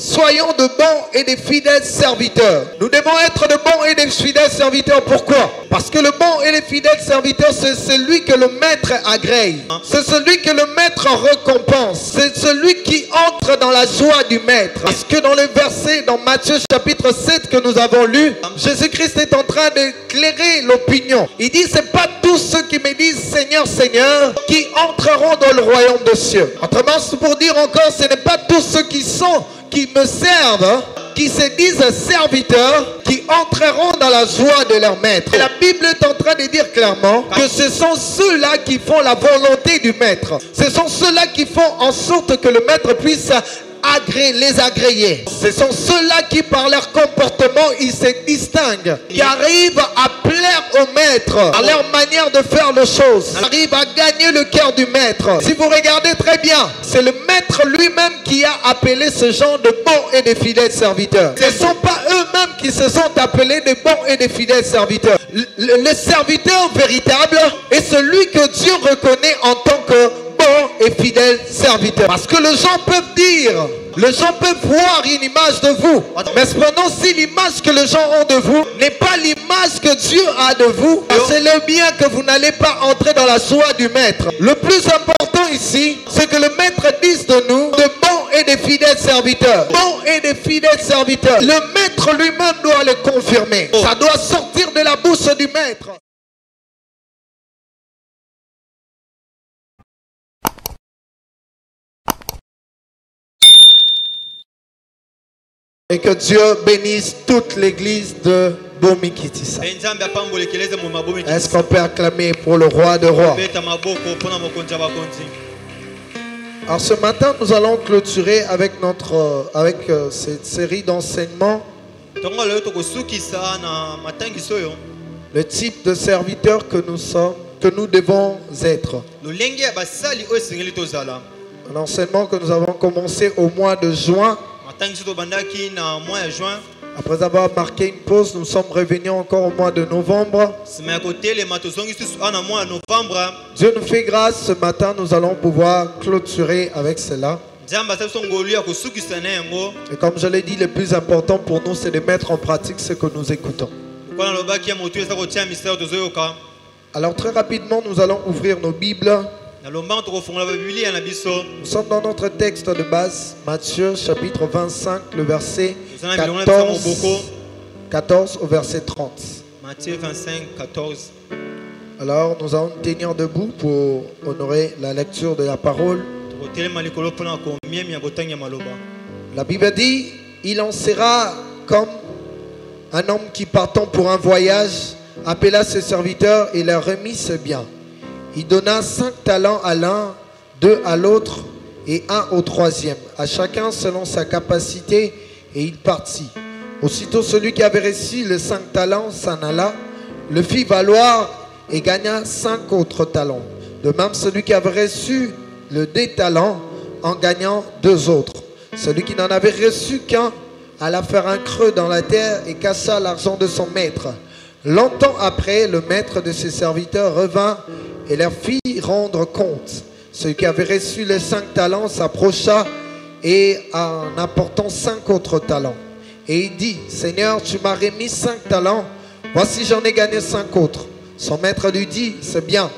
Soyons de bons et de fidèles serviteurs. Nous devons être de bons et de fidèles serviteurs. Pourquoi? Parce que le bon et le fidèle serviteur, c'est celui que le maître agrée. C'est celui que le maître récompense. C'est celui qui entre dans la joie du maître. Parce que dans le verset, dans Matthieu chapitre 7 que nous avons lu, Jésus-Christ est en train d'éclairer l'opinion. Il dit, c'est pas tous ceux qui me disent Seigneur, Seigneur, qui entreront dans le royaume des cieux. Autrement, c'est pour dire encore, ce n'est pas tous ceux qui me servent, qui se disent serviteurs, qui entreront dans la joie de leur maître. Et la Bible est en train de dire clairement que ce sont ceux-là qui font la volonté du maître. Ce sont ceux-là qui font en sorte que le maître puisse les agréer. Ce sont ceux-là qui par leur comportement ils se distinguent, qui arrivent à plaire au maître, à leur manière de faire les choses, arrivent à gagner le cœur du maître. Si vous regardez très bien, c'est le maître lui-même qui a appelé ce genre de bons et de fidèles serviteurs. Ce ne sont pas eux-mêmes qui se sont appelés de bons et de fidèles serviteurs. Le serviteur véritable est celui que Dieu reconnaît en tant que bon et fidèle serviteur. Parce que les gens peuvent dire, les gens peuvent voir une image de vous, mais cependant si l'image que les gens ont de vous n'est pas l'image que Dieu a de vous, c'est le bien que vous n'allez pas entrer dans la joie du maître. Le plus important ici, c'est que le maître dise de nous de bons et de fidèles serviteurs. Bons et de fidèles serviteurs. Le maître lui-même doit le confirmer. Ça doit sortir de la bouche du maître. Et que Dieu bénisse toute l'église de Bomikitisa. Est-ce qu'on peut acclamer pour le roi de rois? Alors ce matin, nous allons clôturer avec cette série d'enseignements le type de serviteur que nous sommes, que nous devons être. Un enseignement que nous avons commencé au mois de juin. Après avoir marqué une pause, nous sommes revenus encore au mois de novembre. Dieu nous fait grâce, ce matin nous allons pouvoir clôturer avec cela. Et comme je l'ai dit, le plus important pour nous, c'est de mettre en pratique ce que nous écoutons. Alors très rapidement, nous allons ouvrir nos Bibles. Nous sommes dans notre texte de base, Matthieu chapitre 25, le verset 14 au verset 30. Matthieu 25, 14. Alors nous allons tenir debout pour honorer la lecture de la parole. La Bible dit, il en sera comme un homme qui partant pour un voyage appela ses serviteurs et leur remit ses biens. Il donna 5 talents à l'un, 2 à l'autre et 1 au troisième, à chacun selon sa capacité, et il partit. Aussitôt celui qui avait reçu les 5 talents s'en alla, le fit valoir et gagna 5 autres talents. De même celui qui avait reçu le 2 talents en gagnant 2 autres. Celui qui n'en avait reçu qu'un alla faire un creux dans la terre et cassa l'argent de son maître. Longtemps après, le maître de ses serviteurs revint et leur fit rendre compte. Celui qui avait reçu les 5 talents s'approcha et en apportant 5 autres talents. Et il dit, Seigneur, tu m'as remis 5 talents, voici j'en ai gagné 5 autres. Son maître lui dit, c'est bien,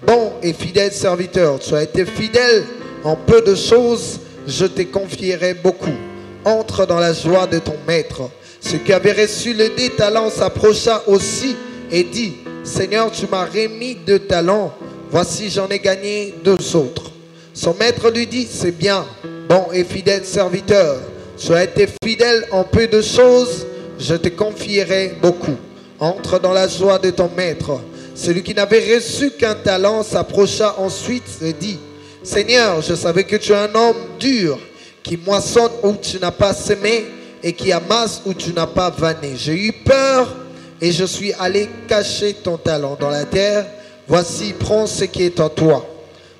bon et fidèle serviteur, tu as été fidèle en peu de choses, je te confierai beaucoup. Entre dans la joie de ton maître. Celui qui avait reçu les 2 talents s'approcha aussi et dit, Seigneur, tu m'as remis 2 talents, voici j'en ai gagné 2 autres. Son maître lui dit, c'est bien, bon et fidèle serviteur, tu as été fidèle en peu de choses, je te confierai beaucoup. Entre dans la joie de ton maître. Celui qui n'avait reçu qu'un talent s'approcha ensuite et dit, Seigneur, je savais que tu es un homme dur, qui moissonne où tu n'as pas semé et qui amasse où tu n'as pas vanné. J'ai eu peur et je suis allé cacher ton talent dans la terre. Voici, prends ce qui est à toi.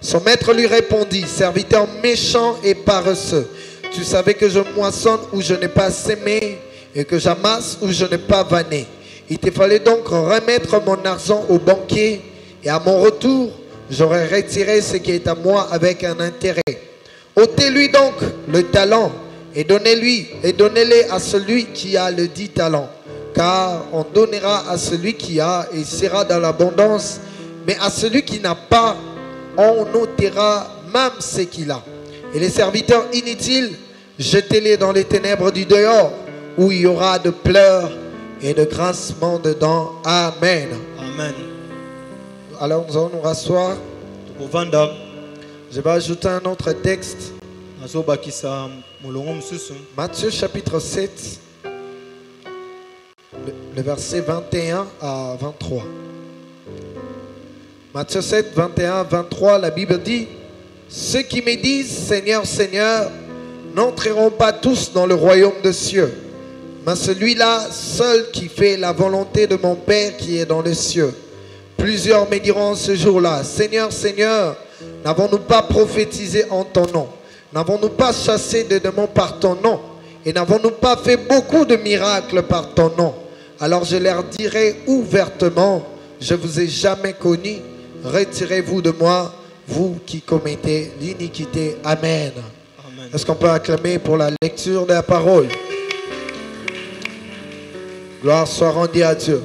Son maître lui répondit, serviteur méchant et paresseux, tu savais que je moissonne où je n'ai pas semé et que j'amasse où je n'ai pas vanné. Il te fallait donc remettre mon argent au banquier et à mon retour, j'aurais retiré ce qui est à moi avec un intérêt. Ôtez-lui donc le talent et donnez-les à celui qui a le 10 talents. Car on donnera à celui qui a et sera dans l'abondance, mais à celui qui n'a pas, on ôtera même ce qu'il a. Et les serviteurs inutiles, jetez-les dans les ténèbres du dehors, où il y aura de pleurs et de grincements de dents. Amen. Amen. Alors nous allons nous rasseoir. Tokovanda Je vais ajouter un autre texte. nazobakisa molongo mosusu. Matthieu chapitre 7, le verset 21 à 23. Matthieu 7, 21 à 23, la Bible dit: ceux qui me disent Seigneur, Seigneur, n'entreront pas tous dans le royaume des cieux, mais celui-là seul qui fait la volonté de mon Père qui est dans les cieux. Plusieurs me diront ce jour-là: Seigneur, Seigneur, n'avons-nous pas prophétisé en ton nom? N'avons-nous pas chassé des démons par ton nom? Et n'avons-nous pas fait beaucoup de miracles par ton nom? Alors je leur dirai ouvertement: je ne vous ai jamais connu. Retirez-vous de moi, vous qui commettez l'iniquité. Amen. Amen. Est-ce qu'on peut acclamer pour la lecture de la parole? Gloire soit rendue à Dieu.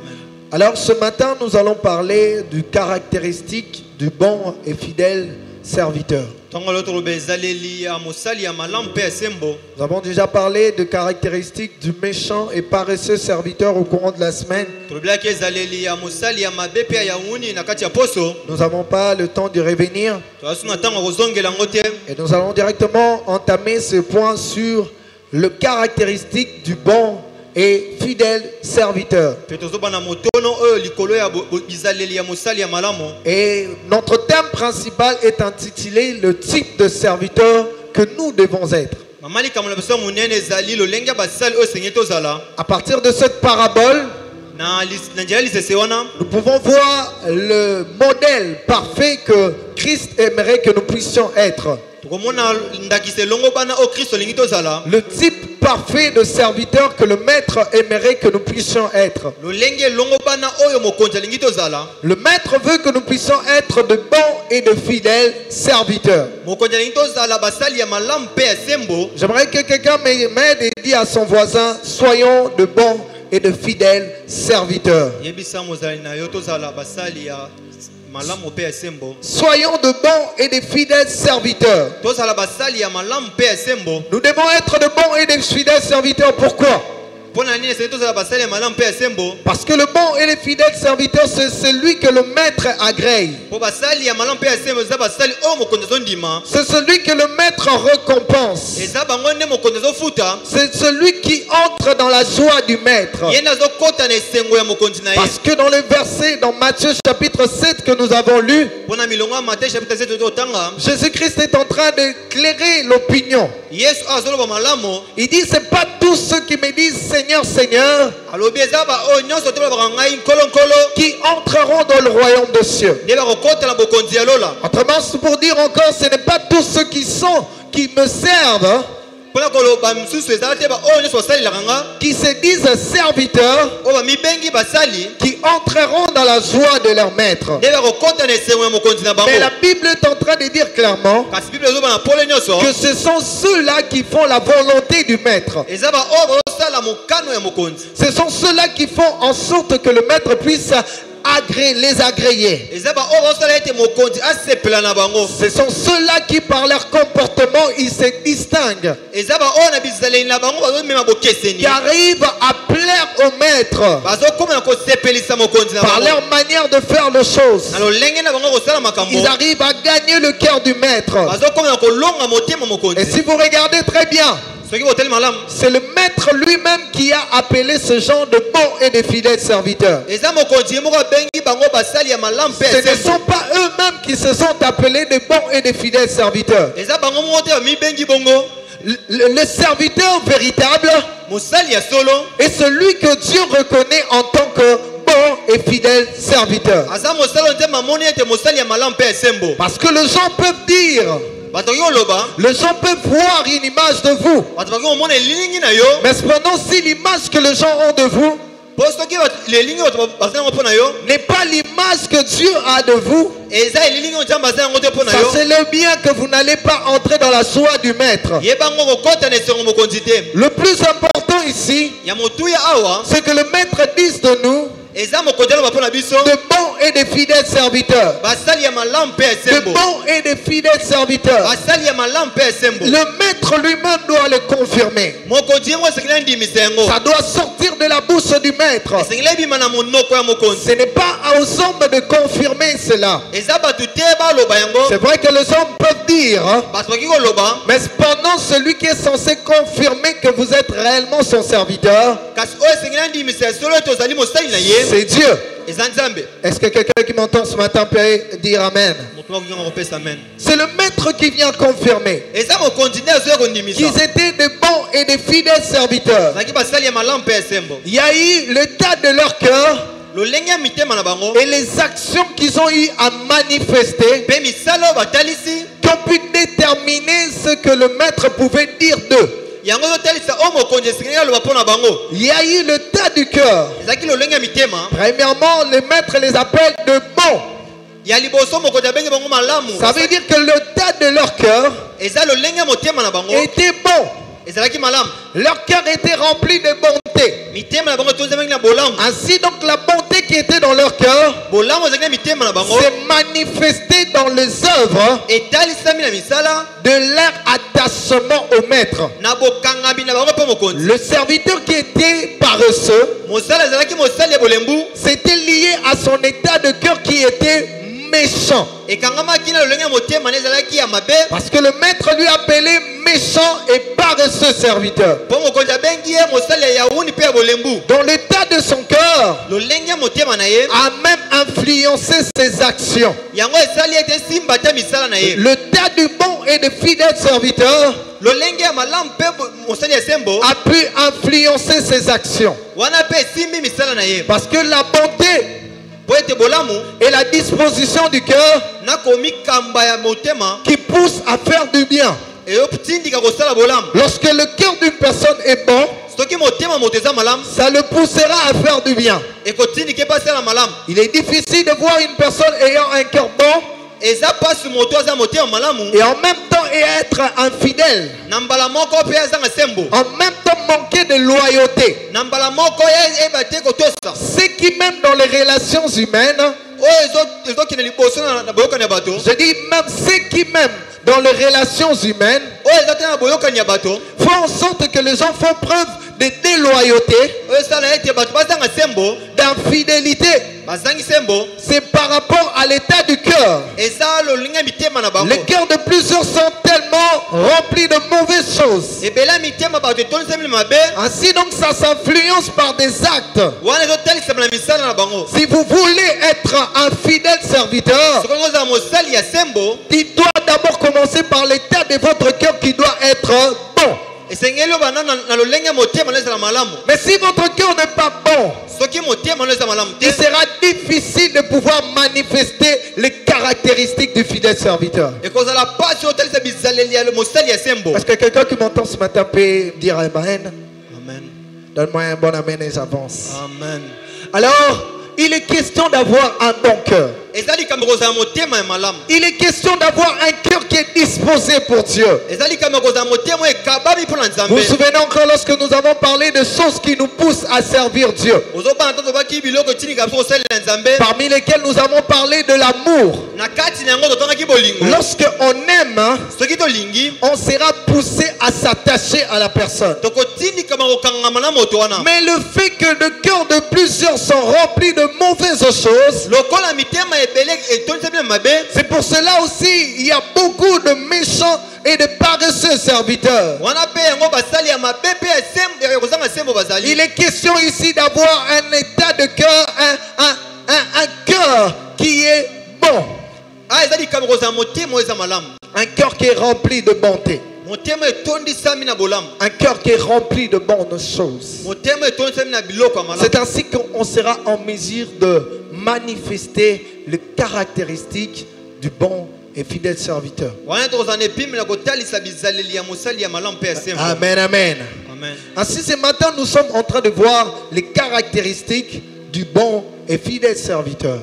Amen. Alors ce matin, nous allons parler du caractéristique du bon et fidèle serviteur. Tongo loto bezaleli ya mosali ya malamu pe sembo. Nous avons déjà parlé de caractéristiques du méchant et paresseux serviteur au courant de la semaine. Tolobiaki ezaleli ya mosali ya mabe pe ya nguni na kati ya poso. Nous n'avons pas le temps de revenir Toasuna tango kozongela ngo te. et nous allons directement entamer ce point sur le caractéristique du bon et fidèle serviteur. Pe tozobana motono oyo likolo ya bizaleli ya mosali ya malamu. Et notre thème principal est intitulé le type de serviteur que nous devons être. Mamali kamala beso munene ezali lolenge ya basali oyo sengi tozala. À partir de cette parabole, Na njela lisese wana nous pouvons voir le modèle parfait que Christ aimerait que nous puissions être. tokomona ndakise longo bana o Kristo lingi tozala. Le type parfait de serviteur que le maître aimerait que nous puissions être. Lolenge longo bana oyo mokonzi lingi tozala. Le maître veut que nous puissions être de bons et de fidèles serviteurs. Mokonzi lingi tozala basali ya malamu pe ya sembo. J'aimerais que quelqu'un m'aide et dise à son voisin: soyons de bons et de fidèles serviteurs. Yebisa mozali na yo tozala basali ya malamu pe ya sembo. Soyons de bons et de fidèles serviteurs. Tozala basali ya malamu pe ya sembo. Nous devons être de bons et de fidèles serviteurs. Pourquoi? Pona nini se tozala basali ya malamu pe ya sembo. Parce que le bon et le fidèle serviteur, c'est celui que le maître agrée. Po basali ya malamu pe ya sembo za basali o mokonzi zondima. C'est celui que le maître récompense. Eza bango ne mokonzi zofuta. C'est celui qui entre dans la joie du maître. Yena zokota na esengo ya mokonzi na ye. Parce que dans le verset, dans Matthieu chapitre 7 que nous avons lu, Pona milongo ya Matthieu chapitre 7 totanga. Jésus-Christ est en train d'éclairer l'opinion. Yesu azoloba malamu. Il dit: c'est pas tous ceux qui me disent Seigneur, Seigneur, Alobi eza ba o nyonso toba ngai nkolo nkolo. qui entreront dans le royaume des cieux. Ne ba kokota na bokonzi ya lola. Autrement, c'est pour dire encore, ce n'est pas tous ceux qui me servent, hein, Pona koloba msusu eza te ba o nyonso basali la kanga. qui se disent serviteurs, O ba mibengi basali. qui entreront dans la joie de leur maître. Ne ba kokota na esengo ya mokonzi na bango. Mais la Bible est en train de dire clairement Kasi Bible ezoba na pole nyonso. que ce sont ceux-là qui font la volonté du maître. Eza ba o basala mokano ya mokonzi. Ce sont ceux-là qui font en sorte que le maître puisse les agréer. Eza ba o basala ete mokonzi asepela na bango. Ce sont ceux-là qui par leur comportement ils se distinguent, Eza ba o na bizaleli na bango bazomema bokeseni. qui arrivent à plaire au maître Bazokoma na kosepelisa mokonzi na par bango. leur manière de faire les choses. Na lolenge na bango kosala makambo. Ils arrivent à gagner le cœur du maître. Bazokoma na kolonga motema Et mokonzi. si vous regardez très bien, Soki boteli malamu. c'est le maître lui-même qui a appelé ce genre de bons et de fidèles serviteurs. Eza mokonzi moko bengi bango basali ya malamu pe Ce ne sembo. sont pas eux-mêmes qui se sont appelés de bons et de fidèles serviteurs. Eza bango moko te mi bengi bongo. Le serviteur véritable Mosali ya solo. est celui que Dieu reconnaît en tant que bon et fidèle serviteur. Asa mosalo te mamoni ete mosali ya malamu pe sembo. Parce que les gens peuvent dire, Bato yo loba. les gens peuvent voir une image de vous. Bato bango mona lilingi na yo. Mais cependant, si l'image que les gens ont de vous n'est pas l'image que Dieu a de vous. Ça c'est le bien que vous n'allez pas entrer dans la joie du maître. Le plus important ici, c'est que le maître dise de nous de bons et de fidèles serviteurs. De bons et de fidèles serviteurs. Le maître lui-même doit le confirmer. Ça doit sortir de la bouche du maître. Ce n'est pas aux hommes de confirmer cela. C'est vrai que les hommes peuvent dire, mais cependant celui qui est censé confirmer que vous êtes réellement son serviteur, c'est Dieu. Est-ce que quelqu'un qui m'entend ce matin peut dire Amen? C'est le maître qui vient confirmer qu'ils étaient de bons et de fidèles serviteurs. Il y a eu l'état de leur cœur et les actions qu'ils ont eu à manifester qui ont pu déterminer ce que le maître pouvait dire d'eux. Il y a eu le tas du cœur. Premièrement, le maître les appelle de bons. Ça veut dire que le tas de leur cœur était bon. Leur cœur était rempli de bonté. Ainsi donc la bonté qui était dans leur cœur s'est manifestée dans les œuvres de leur attachement au maître. Le serviteur qui était paresseux, c'était lié à son état de cœur qui était méchant. Parce que le maître lui appelait méchant et paresseux serviteur. Dans l'état de son cœur a même influencé ses actions. Le tas du bon et de fidèle serviteur a pu influencer ses actions. Parce que la bonté et la disposition du cœur qui pousse à faire du bien. Lorsque le cœur d'une personne est bon, ça le poussera à faire du bien. Il est difficile de voir une personne ayant un cœur bon et en même temps être infidèle, en même temps manquer de loyauté. Ce qui même dans les relations humaines, je dis même ceux qui même dans les relations humaines font en sorte que les gens font preuve de déloyauté, d'infidélité. C'est par rapport à l'état du cœur. Le cœur de plusieurs sont tellement remplis de mauvaises choses. Ainsi donc ça s'influence par des actes. Si vous voulez être un fidèle serviteur, il doit d'abord commencer par l'état de votre cœur qui doit être bon. Mais si votre cœur n'est pas bon, il sera difficile de pouvoir manifester les caractéristiques du fidèle serviteur. Est-ce que quelqu'un qui m'entend ce matin peut dire Amen? Amen. Donne-moi un bon Amen et j'avance. Amen. Alors, il est question d'avoir un bon cœur. Il est question d'avoir un cœur qui est disposé pour Dieu. Vous vous souvenez encore lorsque nous avons parlé de choses qui nous poussent à servir Dieu, parmi lesquelles nous avons parlé de l'amour. Lorsque on aime, on sera poussé à s'attacher à la personne. Mais le fait que le cœur de plusieurs sont remplis de mauvaises choses, c'est pour cela aussi il y a beaucoup de méchants et de paresseux serviteurs. Il est question ici d'avoir un état de cœur, un cœur qui est bon, un cœur qui est rempli de bonté, un cœur qui est rempli de bonnes choses. C'est ainsi qu'on sera en mesure de manifester les caractéristiques du bon et fidèle serviteur. Amen, amen. Amen. Amen. Ainsi, ce matin, nous sommes en train de voir les caractéristiques du bon et fidèle serviteur.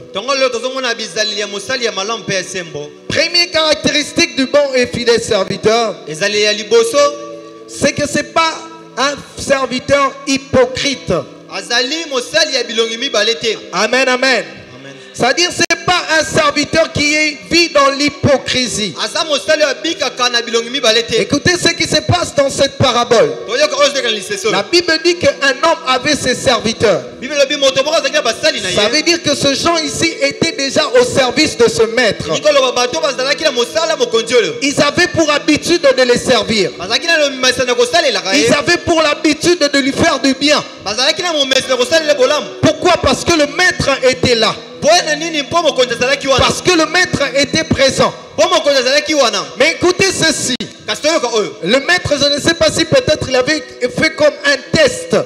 Première caractéristique du bon et fidèle serviteur, c'est que ce n'est pas un serviteur hypocrite. Amen, amen. C'est-à-dire, ce n'est pas un serviteur qui vit dans l'hypocrisie. Écoutez ce qui se passe dans cette parabole. La Bible dit qu'un homme avait ses serviteurs. Ça veut dire que ce gens ici étaient déjà au service de ce maître. Ils avaient pour habitude de les servir. Ils avaient pour l'habitude de lui faire du bien. Pourquoi? Parce que le maître était là. Parce que le maître était présent. Mais écoutez ceci. Le maître, je ne sais pas si peut-être il avait fait comme un test.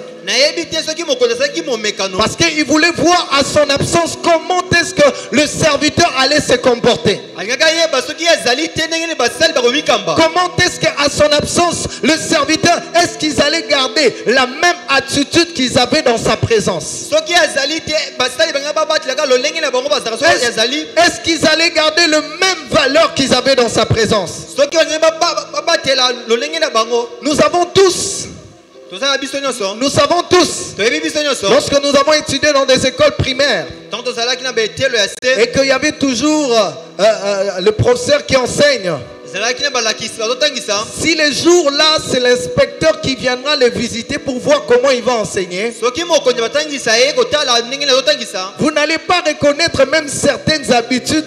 Parce qu'il voulait voir à son absence comment est-ce que le serviteur allait se comporter. Comment est-ce qu'à son absence, le serviteur, est-ce qu'ils allaient garder la même attitude qu'ils avaient dans sa présence? Est-ce qu'ils allaient garder le même valeur qu'ils avaient dans sa présence? Nous savons tous, lorsque nous avons étudié dans des écoles primaires, et qu'il y avait toujours le professeur qui enseigne, si les jours là, c'est l'inspecteur qui viendra les visiter pour voir comment il va enseigner, vous n'allez pas reconnaître même certaines habitudes.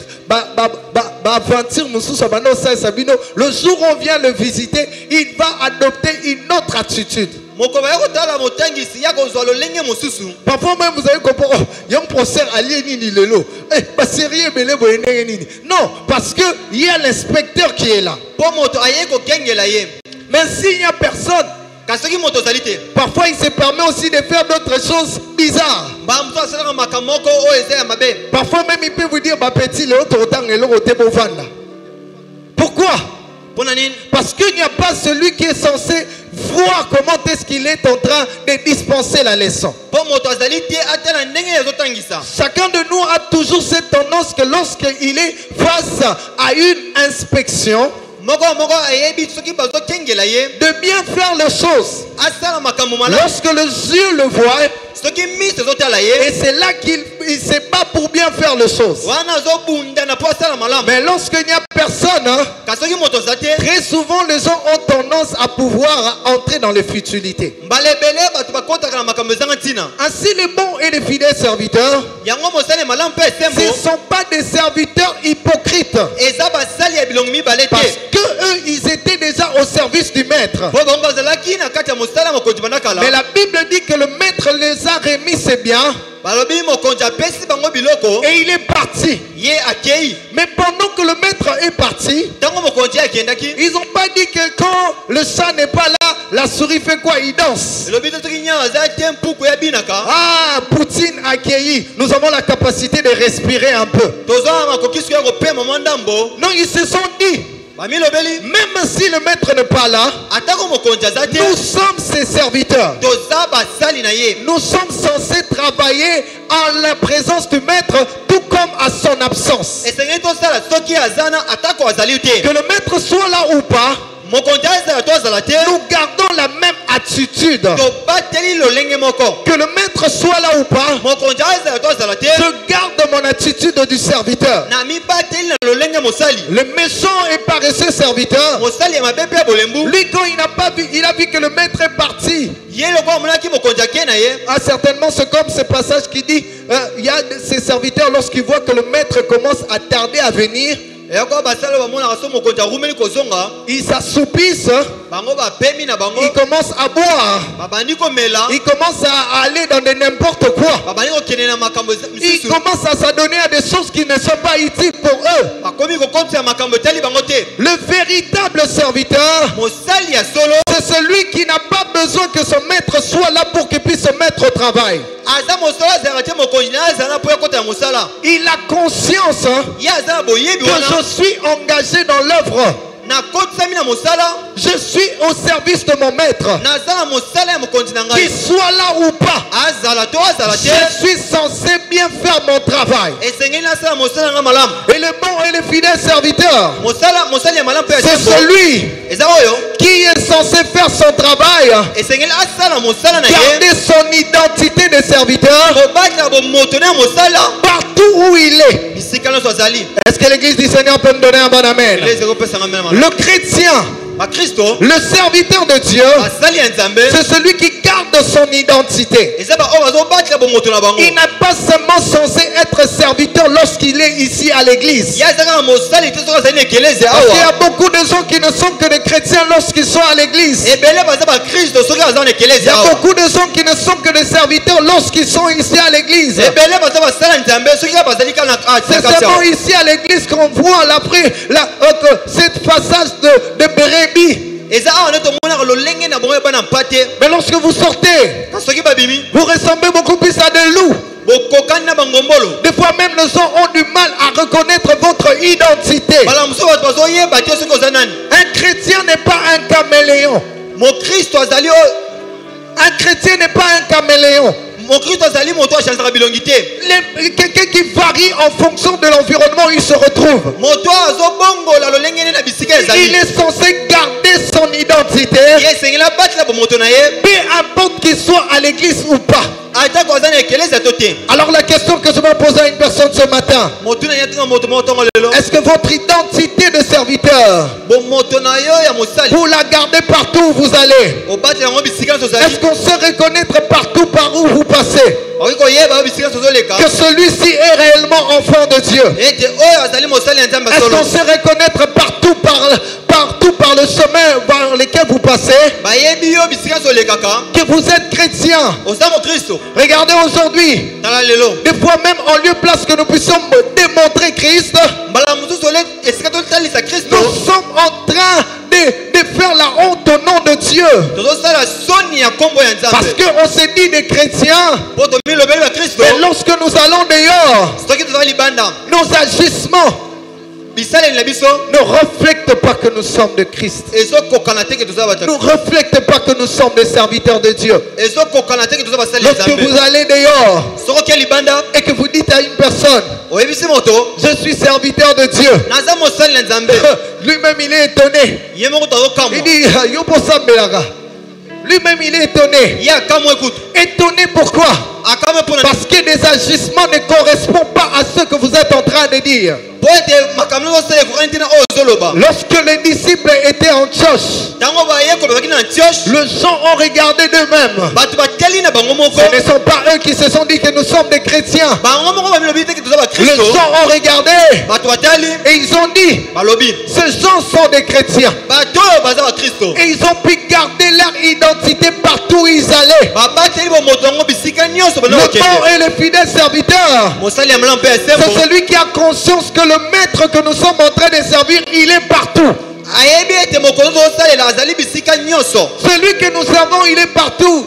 Le jour où on vient le visiter, il va adopter une autre attitude. Parfois même vous avez compris, oh, il y a un professeur aliénini lelo. Non, parce qu'il y a l'inspecteur qui est là. Mais s'il n'y a personne, parfois il se permet aussi de faire d'autres choses bizarres. Parfois même il peut vous dire, pourquoi? Parce qu'il n'y a pas celui qui est censé voir comment est-ce qu'il est en train de dispenser la leçon. Chacun de nous a toujours cette tendance que lorsqu'il est face à une inspection, de bien faire les choses. Lorsque les yeux le voient, et c'est là qu'il ne sait pas pour bien faire les choses. Mais lorsqu'il n'y a personne, très souvent les gens ont tendance à pouvoir entrer dans les futilités. Ainsi les bons et les fidèles serviteurs, ce ne sont pas des serviteurs hypocrites. Parce que eux, ils étaient déjà au service du maître. Mais la Bible dit que le maître les a remis ses biens. Et il est parti. Mais pendant que le maître est parti, ils n'ont pas dit que quand le chat n'est pas là, la souris fait quoi? Il danse. Ah, Poutine accueilli. Nous avons la capacité de respirer un peu. Non, ils se sont dit, même si le maître n'est pas là, nous sommes ses serviteurs. Nous sommes censés travailler en la présence du maître, tout comme à son absence. Que le maître soit là ou pas, nous gardons la même attitude. Que le maître soit là ou pas, je garde mon attitude du serviteur. Le méchant et paresseux serviteur, lui quand il n'a pas vu, il a vu que le maître est parti. Ah, certainement c'est comme ce passage qui dit il y a ces serviteurs lorsqu'ils voient que le maître commence à tarder à venir, ils s'assoupissent, ils commencent à boire, ils commencent à aller dans n'importe quoi, ils commencent à s'adonner à des choses qui ne sont pas utiles pour eux. Le véritable serviteur, c'est celui qui n'a pas besoin que son maître soit là pour qu'il puisse se mettre au travail. Il a conscience que je suis engagé dans l'œuvre. Je suis au service de mon maître. Qu'il soit là ou pas, je suis censé bien faire mon travail. Et le bon et le fidèle serviteur, c'est celui qui est censé faire son travail, garder son identité de serviteur partout où il est. Est-ce que l'église du Seigneur peut me donner un bon amen? Le chrétien, le serviteur de Dieu, c'est celui qui garde son identité. Il n'est pas seulement censé être serviteur lorsqu'il est ici à l'église. Il y a beaucoup de gens qui ne sont que des chrétiens lorsqu'ils sont à l'église. Il y a beaucoup de gens qui ne sont que des serviteurs lorsqu'ils sont ici à l'église. C'est seulement ici à l'église qu'on voit cette passage de Bérémie. Mais lorsque vous sortez, vous ressemblez beaucoup plus à des loups. Des fois même les gens ont du mal à reconnaître votre identité. Un chrétien n'est pas un caméléon. Un chrétien n'est pas un caméléon. Quelqu'un qui varie en fonction de l'environnement où il se retrouve. Il est censé garder son identité, peu importe qu'il soit à l'église ou pas. Alors la question que je vais poser à une personne ce matin, est-ce que votre identité de serviteur, vous la gardez partout où vous allez? Est-ce qu'on sait reconnaître partout par où vous passez que celui-ci est réellement enfant de Dieu? Est-ce qu'on sait reconnaître partout par le chemin par lequel vous passez que vous êtes chrétien? Regardez aujourd'hui, des fois même en lieu place que nous puissions démontrer Christ, nous sommes en train de faire la honte au nom de Dieu. Parce qu'on se dit des chrétiens, mais lorsque nous allons dehors, nos agissements ne reflètent pas que nous sommes de Christ. Ne reflètent pas que nous sommes des serviteurs de Dieu. Lorsque vous allez dehors et que vous dites à une personne, je suis serviteur de Dieu, lui-même il est étonné. Il dit, lui-même il est étonné. Étonné pourquoi? Parce que des agissements ne correspondent pas à ce que vous êtes en train de dire. Lorsque les disciples étaient en Antioche, les gens ont regardé d'eux-mêmes. Ce ne sont pas eux qui se sont dit que nous sommes des chrétiens. Les gens ont regardé et ils ont dit, ces gens sont des chrétiens. Et ils ont pu garder leur identité partout où ils allaient. Le bon et le fidèle serviteur, c'est celui qui a conscience que le maître que nous sommes en train de servir, il est partout. Celui que nous servons, il est partout.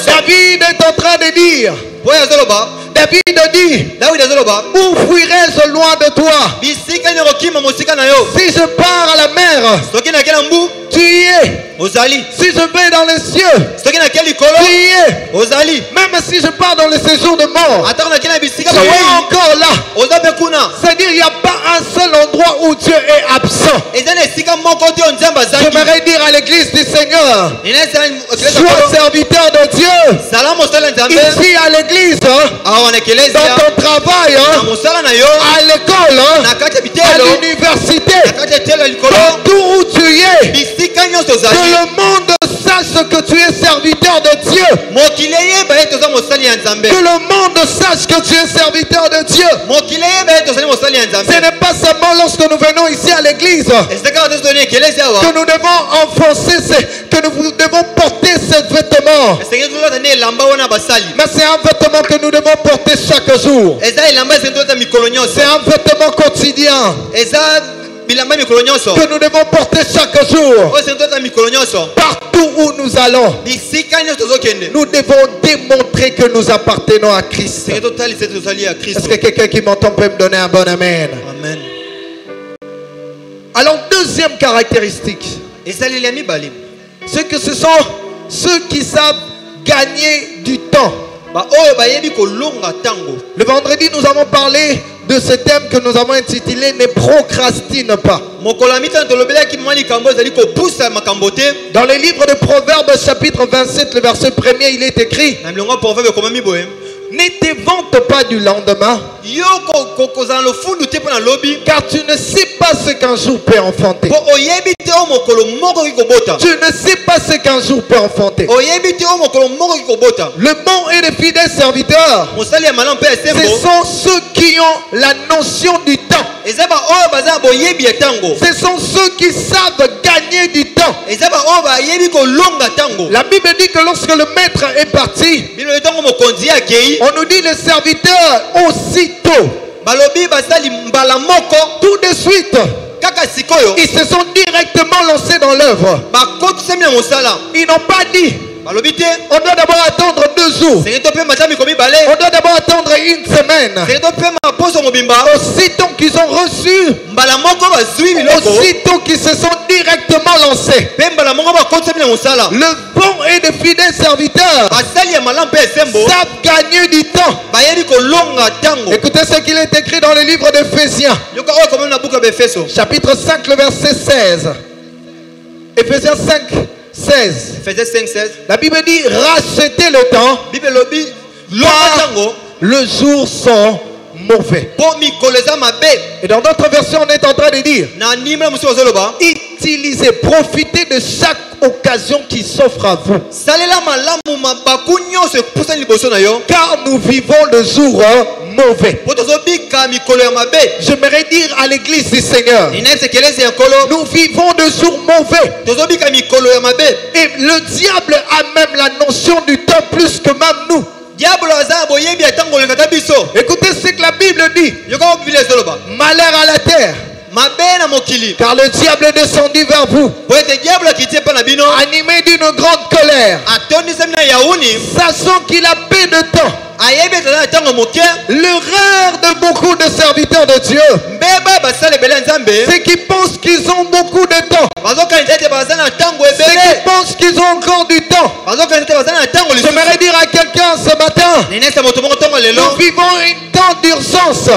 David est en train de dire, David dit, où fuirai-je loin de toi? Si je pars à la mer, tu y es. Si je vais dans les cieux, tu y es. Même si je pars dans le séjour de mort, tu es encore là. C'est-à-dire il n'y a pas un seul endroit où Dieu est absent. J'aimerais dire à l'église du Seigneur, sois serviteur de Dieu. Ici à l'église, dans ton travail, à l'école, à l'université, partout où tu es, que le monde sache que tu es serviteur de Dieu. Que le monde sache que tu es serviteur de Dieu. Ce n'est pas seulement lorsque nous venons ici à l'église que nous devons enfoncer, que nous devons porter ces vêtements. Mais c'est un vêtement que nous devons porter chaque jour. C'est un vêtement quotidien que nous devons porter chaque jour. Partout où nous allons, nous devons démontrer que nous appartenons à Christ. Est-ce que quelqu'un qui m'entend peut me donner un bon amen? Amen. Alors, deuxième caractéristique, esaleli ya mibale c'est que ce sont ceux qui savent gagner du temps. baoyo bayebi kolonga ntango. Le vendredi, nous avons parlé de ce thème que nous avons intitulé Ne procrastine pas. mokolo ya mitano tolobelaki mwa likambo ezali kopusa makambo te. Dans le livre de Proverbes, chapitre 27, le verset 1er, il est écrit: na milongo ya proverbe ekomami boye ne te vante pas du lendemain, yo kozala lofundu te mpo na lobi car tu ne sais pas ce qu'un jour peut enfanter. mpo oyebi te oyo mokolo moko okoki kobota. Tu ne sais pas ce qu'un jour peut enfanter. oyebi te oyo mokolo moko okoki kobota. Le bon et le fidèle serviteur, mosali ya malamu mpe ya ce sembo sont ceux qui ont la notion du temps. eza baoyo baza na boyebi ya ntango. Ce sont ceux qui savent gagner du temps. eza baoyo bayebi kolonga ntango. La Bible dit que lorsque le maître est parti, bino ntango mokonzi akei on nous dit le serviteur aussitôt, balobi basali mbala moko tout de suite, kaka sikoyo ils se sont directement lancés dans l'œuvre. bakotisami na mosala. Ils n'ont pas dit balobi te on doit d'abord attendre 2 jours, senge topema ta mikolo mibale on doit d'abord attendre 1 semaine. senge topema poso mobimba. Aussitôt qu'ils ont reçu, mbala moko bazwi biloko aussitôt qu'ils se sont directement lancés, mpe mbala moko bakotisami na mosala. le bon et le fidèle serviteur basali ya malamu mpe esembo savent gagner du temps. bayebi kolonga ntango. Écoutez ce qu'il est écrit dans le livre d'Éphésiens, yoka oyo ekomami na buku ya baefeso chapitre 5, le verset 16. Éphésiens 5, 16. efesie 5:16 La Bible dit rachetez le temps, bible elobi longa car ntango le jour sont mauvais. mpo mikolo eza mabe. Et dans d'autres versions, on est en train de dire na ndimela mosusu bazoloba utilisez, profitez de chaque occasion qui s'offre à vous, salela malamu mabaku nyonso epusani liboso na yo car nous vivons le jour mauvais. mpo tozobika mikolo ya mabe. J'aimerais dire à l'église du Seigneur, inayebi sekelezi ya nkolo nous vivons de jours mauvais. tozobika mikolo ya mabe. Et le diable a même la notion du temps plus que même nous. diabolo aza na boyebi ya ntango olekata biso. Écoutez ce que la Bible dit: yoka mo biblia ezoloba malheur à la terre, mabe na mokili car le diable est descendu vers vous, po ete diabolo akiti epa na bino animé d'une grande colère, atondisami na yauni sachant qu'il a peu de temps. ayebi ete aza na ntango moke. L'erreur de beaucoup de serviteurs de Dieu, mbeba basala ebele ya nzambe c'est qu'ils pensent qu'ils ont beaucoup de temps, bazokanisa ete baza na ntango c'est qu'ils ebele. pensent qu'ils ont encore du temps. bazokanisa ete baza na ntango lisusu. J'aimerais dire à quelqu'un ce matin, ninesa moto moko ntongo lelo nous vivons un temps d'urgence.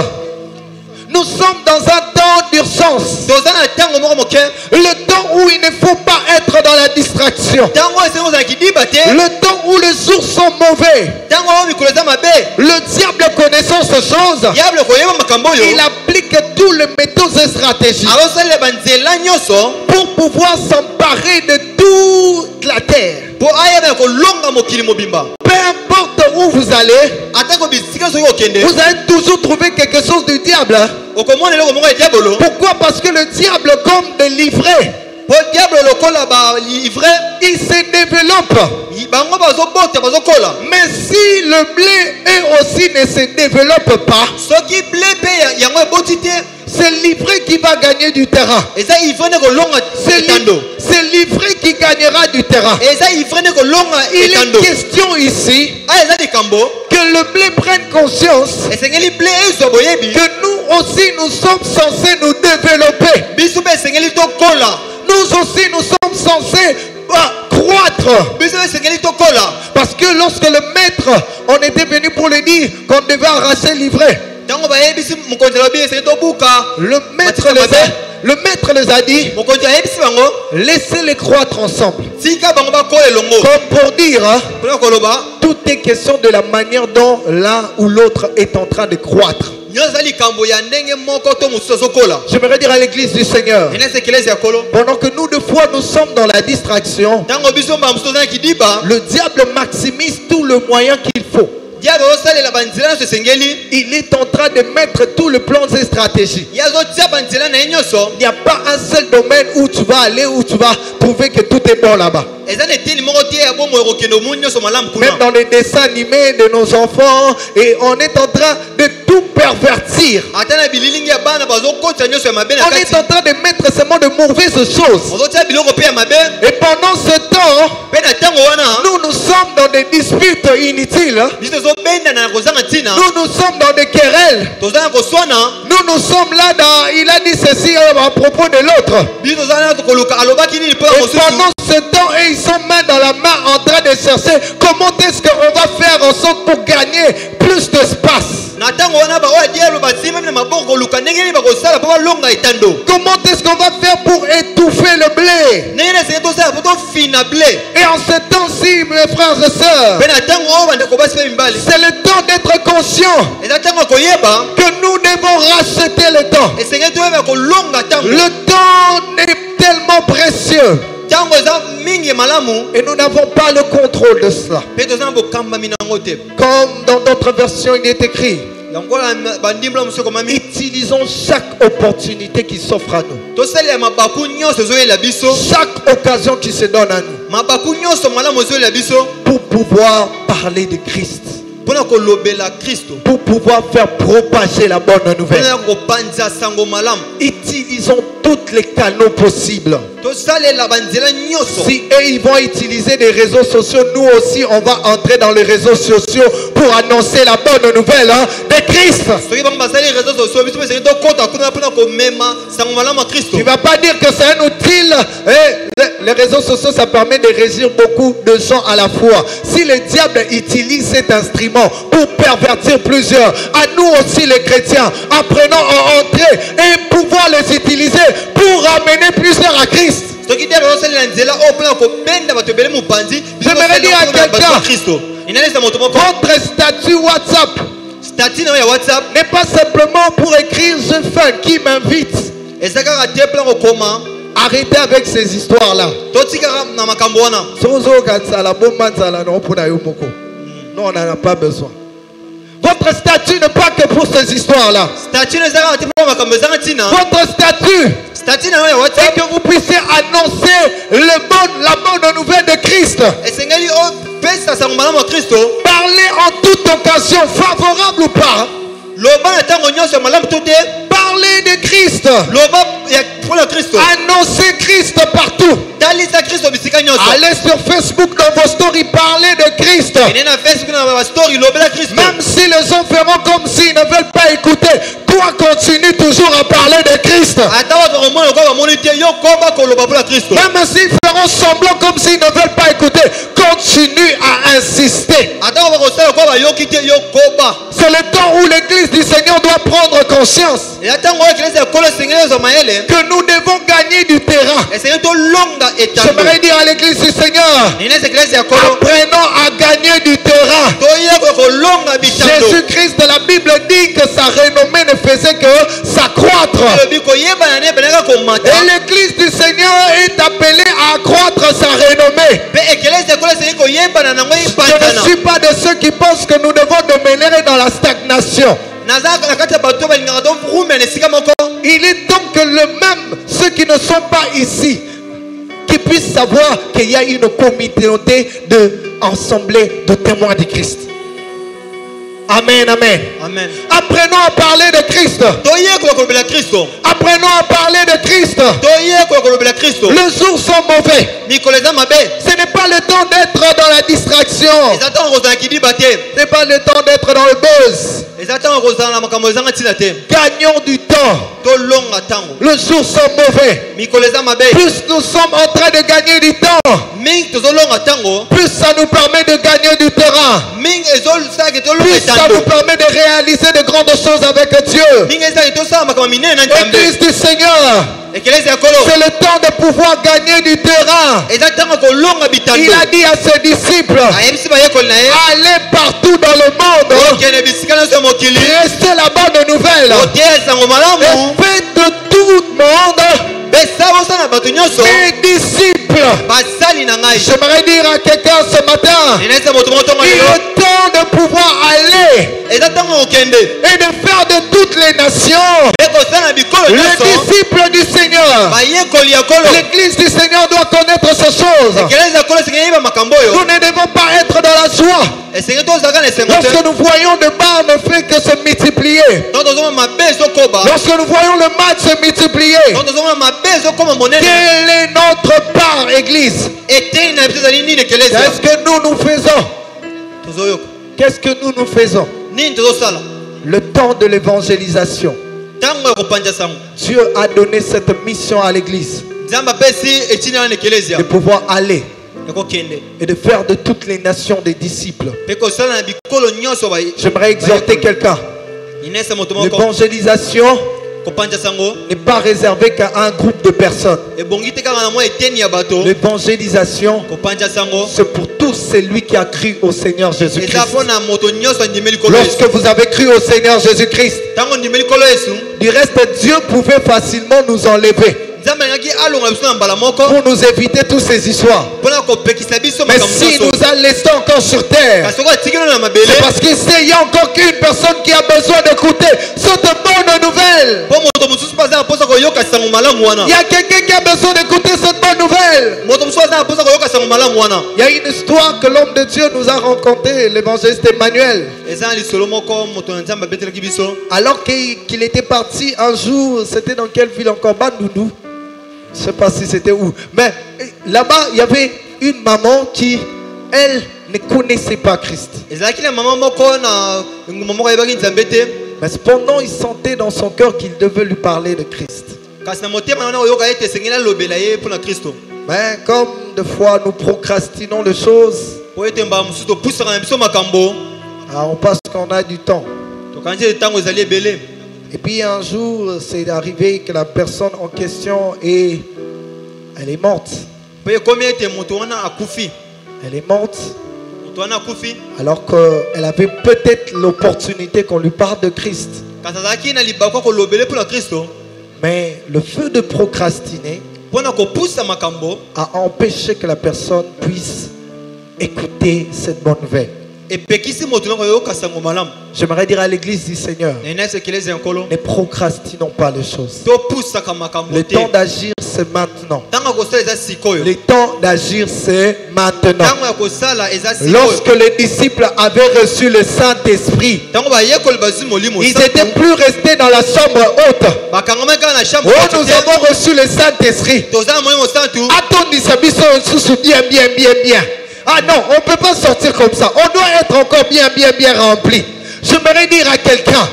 Nous sommes dans un temps d'urgence. toza na ntango moko moke. Le temps où il ne faut pas être dans la distraction. ntango oyo esengo ozala kidiba te. Le temps où les jours sont mauvais. ntango oyo mikolo eza mabe. Le diable connaissant ces choses, diable koyeba makambo oyo il applique tous les méthodes et stratégies azosalela banzela nyonso pour pouvoir s'emparer de toute la terre. mpo ayeba ya kolonga mokili mobimba. Peu importe où vous allez, atako bisika soki okende vous allez toujours trouver quelque chose du diable. okomona eloko moko ya diabolo. Pourquoi? Parce que le diable, comme de livret, mpo diable lokola balivre il se développe. bango bazobota bazokola. Mais si le blé aussi ne se développe pas, soki ble mpe yango eboti te c'est l'ivraie qui va gagner du terrain. eza ivre nde kolonga etando. C'est l'ivraie qui gagnera du terrain. eza ivre nde kolonga Il etando. est question ici eza likambo que le blé prenne conscience esengeli ble ezwa boyebi que nous aussi nous sommes censés nous développer. biso mpe esengeli tokola. Nous aussi nous sommes censés croître. biso mpe esengeli tokola. Parce que lorsque le maître, on était venu pour lui dire qu'on devait arracher l'ivraie. ntango bayebisi mokonzi alobi esengeli tobuka. Le maître les a dit, mokonzi ayebisi bango laissez-les croître ensemble. tika bango bakola elongo. Comme pour dire, hein, mpona koloba tout est question de la manière dont l'un ou l'autre est en train de croître. nyonso eza likambo ya ndenge moko to mosusu azokola. J'aimerais dire à l'église du Seigneur, ena esekelezi ya kolo pendant que nous, de fois, nous sommes dans la distraction, ntango biso mbala mosusu toza na kidiba. le diable maximise tout le moyen qu'il faut. diable azosalela banzela nyonso esengeli. Il est en train de mettre tout le plan et stratégie. ye azotia banzela na ye nyonso. Il n'y a pas un seul domaine où tu vas aller, où tu vas trouver que tout est bon là-bas. eza na eteni moko te ya bomo ekokende omoni nyonso malamu kuna. Même dans les dessins animés de nos enfants, et on est en train de tout pervertir. ata na bililingi ya bana bazokotisa nyonso ya mabe na On est kati. en train de mettre seulement de mauvaises choses. ozotia biloko mpe ya mabe. Et pendant ce temps, mpe na ntango wana nous sommes dans des disputes inutiles. biso tozobenda na kozanga ntina Nous sommes dans des querelles. tozanga koswana Nous sommes là dans... Il a dit ceci à propos de l'autre. biso tozanga koluka alobaki nini mpo na Et mosusu pendant ce temps, ils sont main dans la main en train de chercher comment est-ce qu'on va faire en sorte pour gagner plus d'espace. na ntango wana baoyo adielo basimami na maboko koluka ndenge nini bakosala mpo balonga etando Comment est-ce qu'on va faire pour étouffer le blé? ndenge nini esenge tosala mpo tofina ble Et en ce temps-ci, mes frères et sœurs, mpe na ntango oyo bandeko basi mpe mibali c'est le temps d'être conscient eza ntango ya koyeba que nous devons racheter le temps. esenge toyeba kolonga ntango Le temps est tellement précieux ntango eza mingi ya malamu et nous n'avons pas le contrôle de cela. mpe toza na bokambami nango te Comme dans d'autres versions, il est écrit, yangola bandimbola mosusu ekomami utilisons chaque opportunité qui s'offre à nous. tosalela mabaku nyonso ezoyelela biso Chaque occasion qui se donne à nous mabaku nyonso malamu ezoyelela biso pour pouvoir parler de Christ, mpona kolobela kristo pour pouvoir faire propager la bonne nouvelle. mpona kopanza sango malamu Utilisons tous les canaux possibles. tosalela banzela nyonso Si eux ils vont utiliser des réseaux sociaux, nous aussi on va entrer dans les réseaux sociaux pour annoncer la bonne nouvelle de Christ. soki bango basali réseau sociaux biso mpe esengeli tokɔta kuna mpona komema sango malamu ya kristo Tu ne vas pas dire que c'est un outil. Les réseaux sociaux, ça permet de réunir beaucoup de gens à la fois. Si le diable utilise cet instrument pour pervertir plusieurs, à nous aussi les chrétiens, apprenons à entrer et pouvoir les utiliser pour ramener plusieurs à Christ. soki diable azosalela nzela oyo mpona kobenda bato ebele mopanzi J'aimerais dire à quelqu'un, kristo inalesa moto moko votre statut WhatsApp stati na oyo ya whatsapp n'est pas simplement pour écrire je fais qui m'invite. eza kaka te mpona kokoma Arrêtez avec ces histoires-là. totikaka na makambo wana Non, on n'en a pas besoin. Votre statut n'est pas que pour ces histoires-là. stati na eza kaka te mpona makambo ezanga ntina Votre statut stati na oyo ya est whatsapp que vous puissiez annoncer la bonne nouvelle de Christ. esengeli opesa sango malamu ya kristo Parlez en toute occasion, favorable ou pas. loba na ntango nyonso ya malamu to te Parlez de Christ. loba mpona kristo Annoncez Christ partout. talisa kristo bisika nyonso Allez sur Facebook dans vos stories, parlez de Christ. ene na facebook na bastori lobela kristo Même si les gens feront comme s'ils ne veulent pas écouter, toi continue toujours à parler de Christ. ata bato bakomona lokola bamoni te yo koba koloba mpona kristo Même s'ils feront semblant comme s'ils ne veulent pas écouter, continue à insister. ata bakosala lokola bayoki te yo koba C'est le temps où l'église du Seigneur doit prendre conscience eza ntango oyo ekelesi ya kolo esengeli ozwa mayele que nous devons gagner du terrain. esengeli tolonga etando J'aimerais dire à l'église du Seigneur, inesi ekelesi ya kolo apprenons à gagner du terrain. toyeba kolonga bitando Jésus-Christ de la Bible dit que sa renommée ne faisait que s'accroître. elobi koyebana ne ebelaka komata Et l'église du Seigneur est appelée à accroître sa renommée. mpe ekelesi ya kolo esengeli koyebana nango Je ne epandana suis pas de ceux qui pensent que nous devons demeurer dans la stagnation. naza na kati ya bato balingaka torumela na esika moko Il est temps que ceux qui ne sont pas ici, qui puissent savoir qu'il y a une communauté assemblée de témoins de Christ. Amen, amen. amen Apprenons à parler de Christ. toyekola kolobela kristo Apprenons à parler de Christ. toyekola kolobela kristo Les jours sont mauvais. mikolo eza mabe Ce n'est pas le temps d'être dans la distraction. eza ntango kozala kidiba te Ce n'est pas le temps d'être dans le buzz. eza ntango kozala na makambo ezanga ntina te Gagnons du temps. tolonga ntango Les jours sont mauvais. mikolo eza mabe Plus nous sommes en train de gagner du temps, mingi tozolonga ntango plus ça nous permet de gagner du terrain. mingi ezosalaki tolonga Plus ça nous etando permet de réaliser de grandes choses avec Dieu. mingi ezalaki tosala makambo minene na nzambe Église du Seigneur, ekelesi ya kolo c'est le temps de pouvoir gagner du terrain. eza ntango kolonga bitando Il a dit à ses disciples, ayebisi bayekoli na ye allez partout dans le monde, okende bisika nyonso ya mokili restez la bonne nouvelle oteya sango malamu et faites de tout le monde besa bosala na bato nyonso mes disciples. basali na ngai J'aimerais dire à quelqu'un ce matin, enesa moto moko ntongo il lelo est temps de pouvoir aller eza ntango kokende et de faire de toutes les nations ekosala na bikolo les nyonso disciples du Seigneur. bayekoli ya kolo L'église du Seigneur doit connaître ces choses. ekelesi ya kolo esengeli yeba makambo Nous oyo ne devons pas être dans la joie esengeli tozalaka na esengo te lorsque nous voyons le mal ne fait que se multiplier. ntango tozomona mabe ezokoba Lorsque nous voyons le mal se multiplier. ntango tozomona mabe ezokoma monene Quelle est notre part, Église? eteni na biso ezali nini ekelesi Qu'est-ce que nous faisons? Qu'est-ce que nous faisons? Le temps de l'évangélisation. Dieu a donné cette mission à l'église de pouvoir aller et de faire de toutes les nations des disciples. J'aimerais exhorter quelqu'un. L'évangélisation n'est pas réservée qu'à un groupe de personnes. L'évangélisation, c'est pour tous celui qui a cru au Seigneur Jésus-Christ. Lorsque vous avez cru au Seigneur Jésus-Christ, du reste, Dieu pouvait facilement nous enlever pour nous éviter toutes ces histoires. Mais si nous en laissons encore sur terre, c'est parce qu'il y a encore qu'une personne qui a besoin d'écouter cette bonne nouvelle. Il y a quelqu'un qui a besoin d'écouter cette bonne nouvelle. Il y a une histoire que l'homme de Dieu nous a rencontré, l'évangéliste Emmanuel. Alors qu'il était parti un jour, c'était dans quelle ville encore? Bandundu. Je ne sais pas si c'était où. Mais là-bas, il y avait une maman qui, elle, ne connaissait pas Christ. Mais cependant, il sentait dans son cœur qu'il devait lui parler de Christ. Mais comme des fois nous procrastinons les choses, on pense qu'on a du temps. Et puis un jour, c'est arrivé que la personne en question elle est morte. Elle est morte alors qu'elle avait peut-être l'opportunité qu'on lui parle de Christ. Mais le feu de procrastiner a empêché que la personne puisse écouter cette bonne nouvelle. J'aimerais dire à l'église du Seigneur, ne procrastinons pas les choses. Le temps d'agir, c'est maintenant. Le temps d'agir, c'est maintenant. Lorsque les disciples avaient reçu le Saint-Esprit, ils n'étaient plus restés dans la chambre haute. Oh, nous avons reçu le Saint-Esprit. Attendez, bien. Ah non, on ne peut pas sortir comme ça. On doit être encore bien rempli. J'aimerais dire à quelqu'un,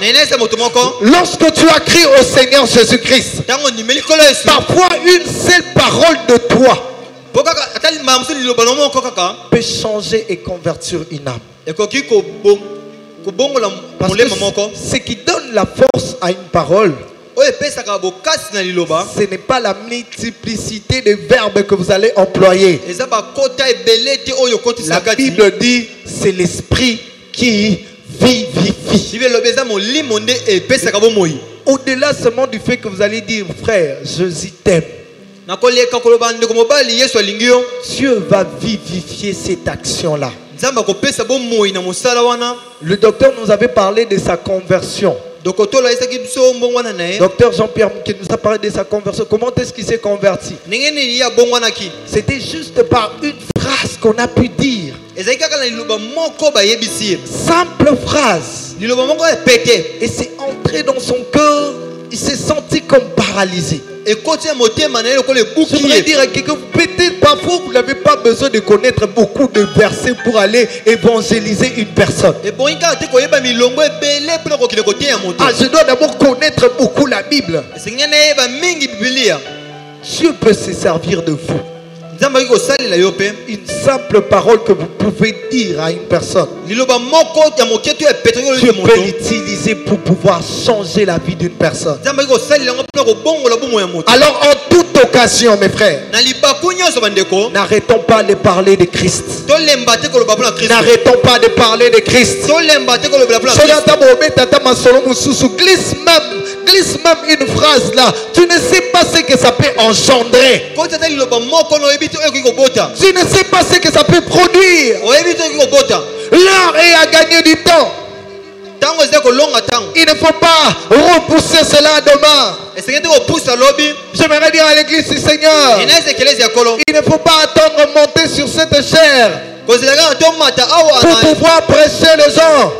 lorsque tu as crié au Seigneur Jésus-Christ, parfois une seule parole de toi peut changer et convertir une âme. Parce que ce qui donne la force à une parole, ce n'est pas la multiplicité de verbes que vous allez employer. La Bible dit c'est l'esprit qui vivifie. Au-delà seulement du fait que vous allez dire frère, je t'aime, Dieu va vivifier cette action-là. Le docteur nous avait parlé de sa conversion. Docteur Jean-Pierre qui nous a parlé de sa conversion. Comment est-ce qu'il s'est converti? C'était juste par une phrase qu'on a pu dire. Simple phrase. Et c'est entré dans son cœur. Il s'est senti comme paralysé. Je voudrais dire à quelqu'un, peut-être parfois vous n'avez pas besoin de connaître beaucoup de versets pour aller évangéliser une personne. Je dois d'abord connaître beaucoup la Bible. Dieu peut se servir de vous. Une simple parole que vous pouvez dire à une personne, Dieu peut l'utiliser pour pouvoir changer la vie d'une personne. Alors en toute occasion, mes frères, n'arrêtons pas de parler de Christ. N'arrêtons pas de parler de Christ. Glisse même une phrase là. Tu ne sais pas ce que ça peut engendrer. Tu ne sais pas ce que ça peut produire. L'heure est à gagner du temps. Il ne faut pas repousser cela demain. J'aimerais dire à l'église du Seigneur, il ne faut pas attendre monter sur cette chair pour pouvoir prêcher les gens.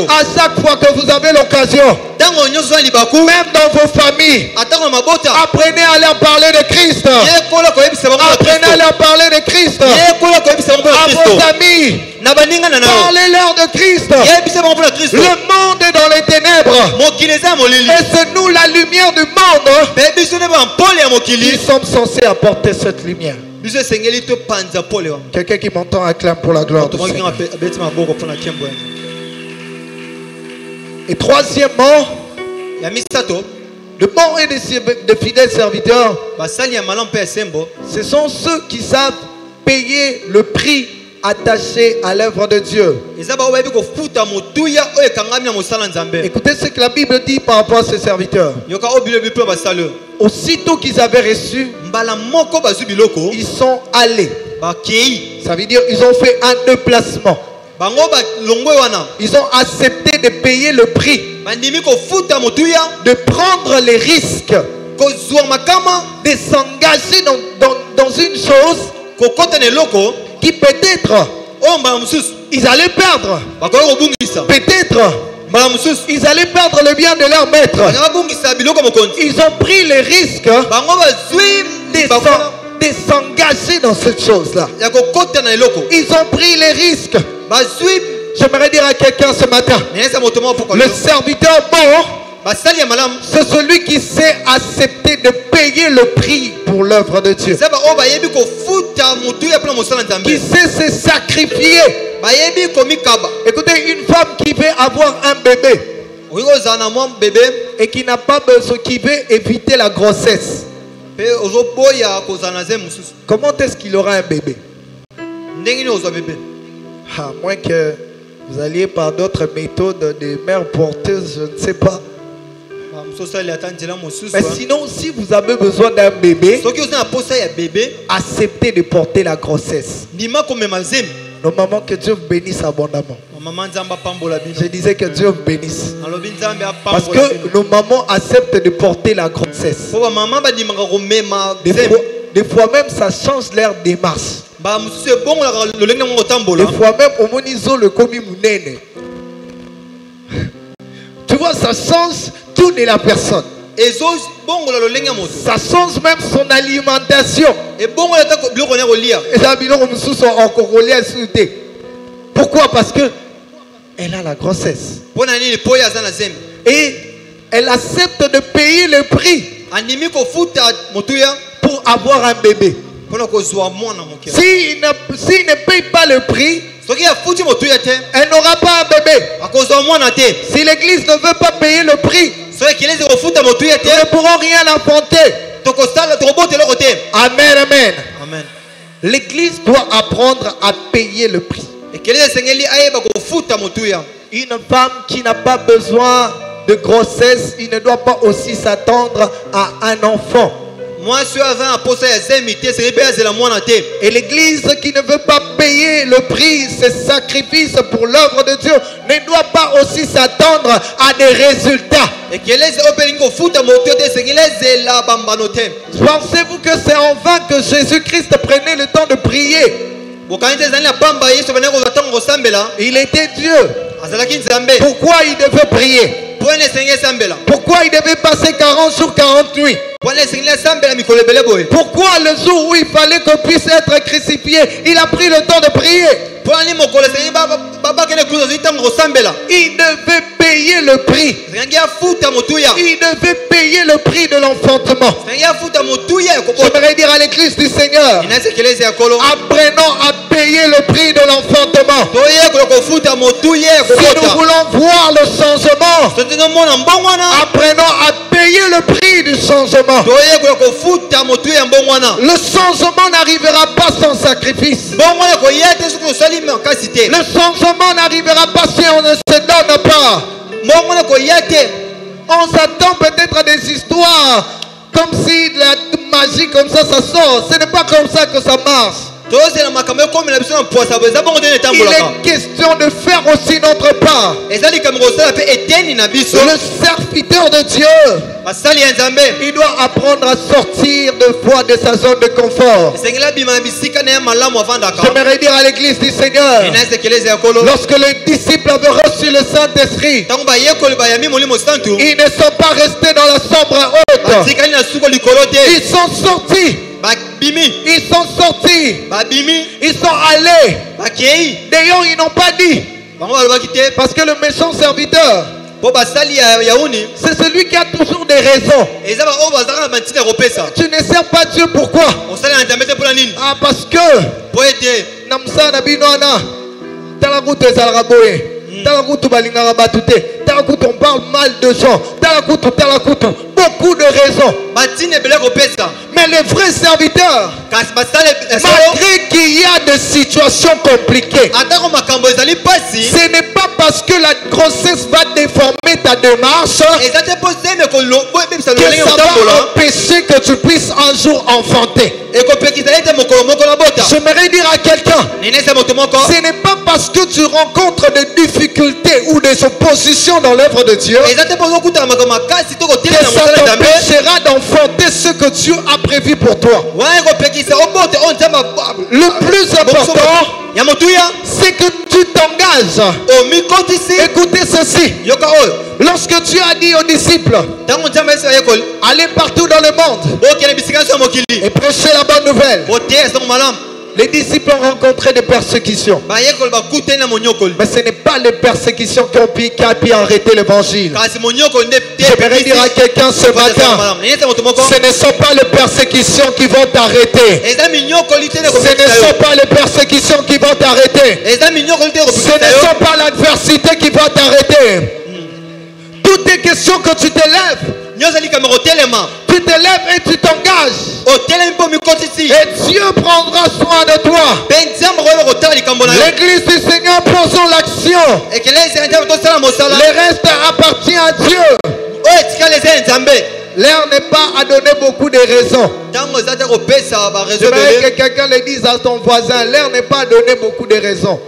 À chaque fois que vous avez l'occasion, même dans vos familles, apprenez à leur parler de Christ. Apprenez à leur parler de Christ. À vos amis, Parlez-leur de Christ. Le monde est dans les ténèbres. Et c'est nous la lumière du monde. Nous sommes censés apporter cette lumière. Quelqu'un qui m'entend acclame pour la gloire du Seigneur. Et troisièmement, de bons et de fidèles serviteurs, ce sont ceux qui savent payer le prix attaché à l'œuvre de Dieu. Écoutez ce que la Bible dit par rapport à ces serviteurs. Aussitôt qu'ils avaient reçu, ils sont allés. Ça veut dire ils ont fait un déplacement. Ils ont accepté de payer le prix, de prendre les risques, de s'engager dans une chose qui peut-être ils allaient perdre. Peut-être ils allaient perdre le bien de leur maître. Ils ont pris les risques de s'engager dans cette chose-là. Ils ont pris les risques. J'aimerais dire à quelqu'un ce matin, le serviteur bon, c'est celui qui sait accepter de payer le prix pour l'œuvre de Dieu. Qui sait se sacrifier. Écoutez, une femme qui veut avoir un bébé et qui n'a pas besoin, qui veut éviter la grossesse, comment est-ce qu'il aura un bébé? À moins que vous alliez par d'autres méthodes des mères porteuses, je ne sais pas. Mais sinon, si vous avez besoin d'un bébé, acceptez de porter la grossesse. Normalement, que Dieu vous bénisse abondamment. Je disais que Dieu vous bénisse. Parce que nos mamans acceptent de porter la grossesse. Des fois même, ça change leur démarche. Des fois même, au monizo le commis mounene. Tu vois, ça change tout de la personne. Ça change même son alimentation. Pourquoi? Parce que elle a la grossesse. Et elle accepte de payer le prix pour avoir un bébé. S'il ne paye pas le prix, elle n'aura pas un bébé. Si l'église ne veut pas payer le prix, ils ne pourront rien enfanter. Amen, amen. L'église doit apprendre à payer le prix. Une femme qui n'a pas besoin de grossesse, il ne doit pas aussi s'attendre à un enfant. Et l'église qui ne veut pas payer le prix, ce sacrifice pour l'œuvre de Dieu, ne doit pas aussi s'attendre à des résultats. Pensez-vous que c'est en vain que Jésus-Christ prenait le temps de prier? Il était Dieu. Pourquoi il devait prier? Pourquoi il devait passer 40 jours, 40 nuits? Pourquoi le jour où il fallait qu'on puisse être crucifié, il a pris le temps de prier? Il devait payer le prix. Il devait payer le prix de l'enfantement. J'aimerais dire à l'église du Seigneur, apprenons à payer le prix de l'enfantement. Si nous voulons voir le changement, apprenons à payer le prix du changement. Le changement n'arrivera pas sans sacrifice. Le changement n'arrivera pas si on ne se donne pas. On s'attend peut-être à des histoires comme si de la magie comme ça sort. Ce n'est pas comme ça que ça marche. Il est question de faire aussi notre part. Le serviteur de Dieu, il doit apprendre à sortir de fois de sa zone de confort. J'aimerais dire à l'église du Seigneur, lorsque les disciples avaient reçu le Saint-Esprit, ils ne sont pas restés dans la chambre haute. Ils sont sortis. Ils sont sortis. Ils sont allés. D'ailleurs, ils n'ont pas dit. Parce que le méchant serviteur, c'est celui qui a toujours des raisons. Tu ne sers pas Dieu, pourquoi? Ah, parce que Namsa Nabinoana, Talakuto Zalraboé, Talakuto Balingarabatute, Talakuto, on parle mal de gens, Talakuto, beaucoup de raisons. Mais les vrais serviteurs, malgré qu'il y a des situations compliquées, ce n'est pas parce que la grossesse va déformer ta démarche que ça va empêcher que tu puisses un jour enfanter. J'aimerais dire à quelqu'un, ce n'est pas parce que tu rencontres des difficultés ou des oppositions dans l'œuvre de Dieu que ça t'empêchera d'enfanter ce que Dieu a prévu pour toi. Le plus important, c'est que tu t'engages. Écoutez ceci. Lorsque Dieu a dit aux disciples, allez partout dans le monde et prêchez la bonne nouvelle, les disciples ont rencontré des persécutions. Mais ce n'est pas les persécutions qui ont pu arrêter l'évangile. J'aimerais dire à quelqu'un ce matin, ce ne sont pas les persécutions qui vont t'arrêter. Ce ne sont pas les persécutions qui vont t'arrêter. Ce ne sont pas l'adversité qui va t'arrêter. Toutes les questions que tu t'élèves, tu te lèves et tu t'engages. Et Dieu prendra soin de toi. L'église du Seigneur, posons l'action. Le reste appartient à Dieu. L'air n'est pas à donner beaucoup de raisons. J'aimerais que quelqu'un le dise à ton voisin. L'air n'est pas à donner beaucoup de raisons.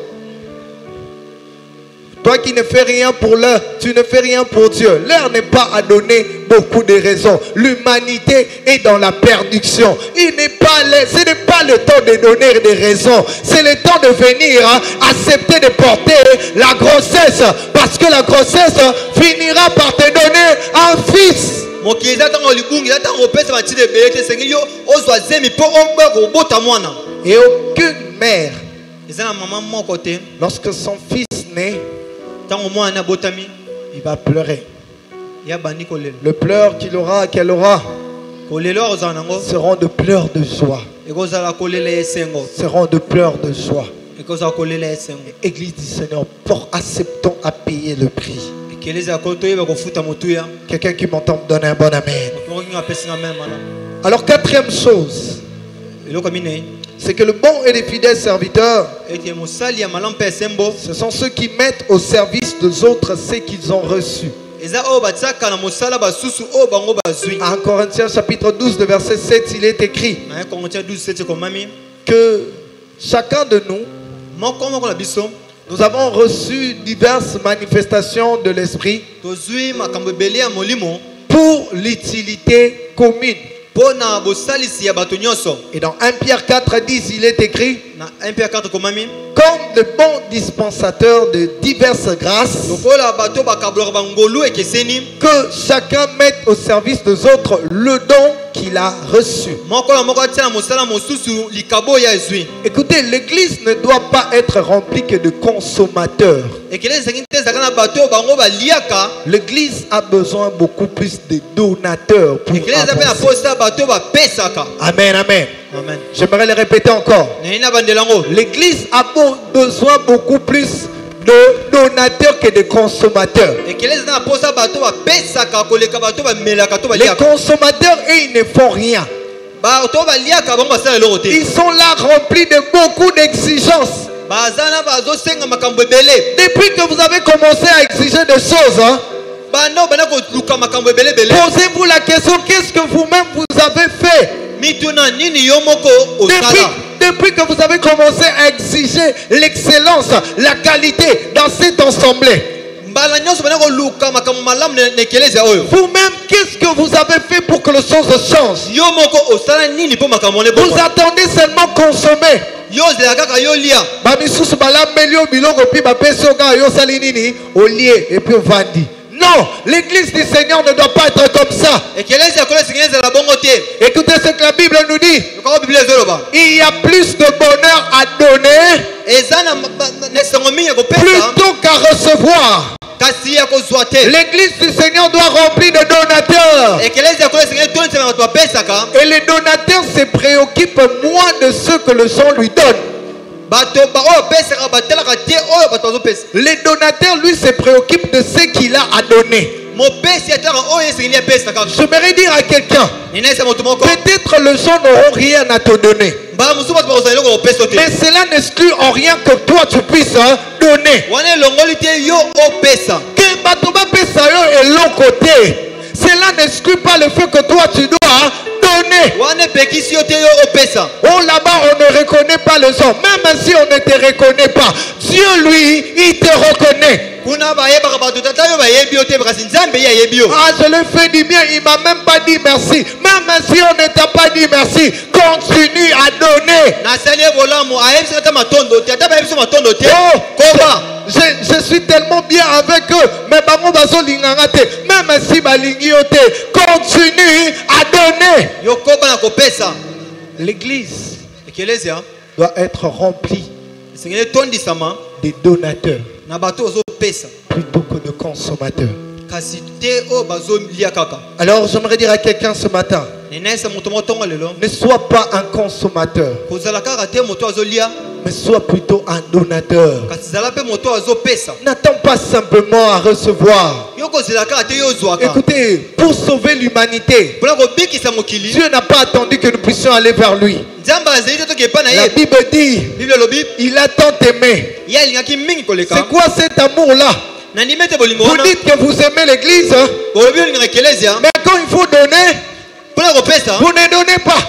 Toi qui ne fais rien pour l'heure, tu ne fais rien pour Dieu. L'heure n'est pas à donner beaucoup de raisons. L'humanité est dans la perdition. Ce n'est pas le temps de donner des raisons. C'est le temps de venir accepter de porter la grossesse. Parce que la grossesse finira par te donner un fils. Et aucune mère, lorsque son fils naît, il va pleurer. Le pleur qu'elle aura seront de pleurs de joie. Seront de pleurs de joie. Église du Seigneur, acceptons à payer le prix. Quelqu'un qui m'entend donne un bon amen. Alors, quatrième chose, c'est que le bon et les fidèles serviteurs, ce sont ceux qui mettent au service des autres ce qu'ils ont reçu. 1 Corinthiens chapitre 12, verset 7, il est écrit que chacun de nous, nous avons reçu diverses manifestations de l'esprit pour l'utilité commune. Et dans 1 Pierre 4, 10, il est écrit comme de bons dispensateurs de diverses grâces, que chacun mette au service des autres le don qu'il a reçu. Écoutez, l'église ne doit pas être remplie que de consommateurs. L'église a besoin beaucoup plus de donateurs pour amen, amen. J'aimerais le répéter encore. L'église a besoin beaucoup plus de donateurs que de consommateurs. Les consommateurs, ils ne font rien. Ils sont là remplis de beaucoup d'exigences. Depuis que vous avez commencé à exiger des choses, posez-vous la question, qu'est-ce que vous-même vous avez fait? Depuis que vous avez commencé à exiger l'excellence, la qualité dans cette assemblée, vous-même, qu'est-ce que vous avez fait pour que les choses changent? Vous attendez seulement consommer. Non, Non, l'église du Seigneur ne doit pas être comme ça. Écoutez ce que la Bible nous dit. Il y a plus de bonheur à donner plutôt qu'à recevoir. L'église du Seigneur doit remplir de donateurs. Et les donateurs se préoccupent moins de ce que le sang lui donne. Les donateurs, lui, se préoccupent de ce qu'il a à donner. J'aimerais dire à quelqu'un, peut-être les gens n'auront rien à te donner, mais cela n'exclut en rien que toi tu puisses donner. Cela n'exclut pas le fait que toi tu dois donner. Oh, là-bas on ne reconnaît pas les hommes. Même si on ne te reconnaît pas, Dieu lui, il te reconnaît. Ah, je l'ai fait du bien, il m'a même pas dit merci. Même si on ne t'a pas dit merci, continue à donner. Je suis tellement bien avec eux, mais même si continue à donner. L'église doit être remplie des donateurs plutôt que de consommateurs. Alors j'aimerais dire à quelqu'un ce matin, ne sois pas un consommateur, mais sois plutôt un donateur. N'attends pas simplement à recevoir. Écoutez, pour sauver l'humanité, Dieu n'a pas attendu que nous puissions aller vers lui. La Bible dit, il a tant aimé. C'est quoi cet amour-là? Vous dites que vous aimez l'église, mais quand il faut donner, vous ne donnez pas.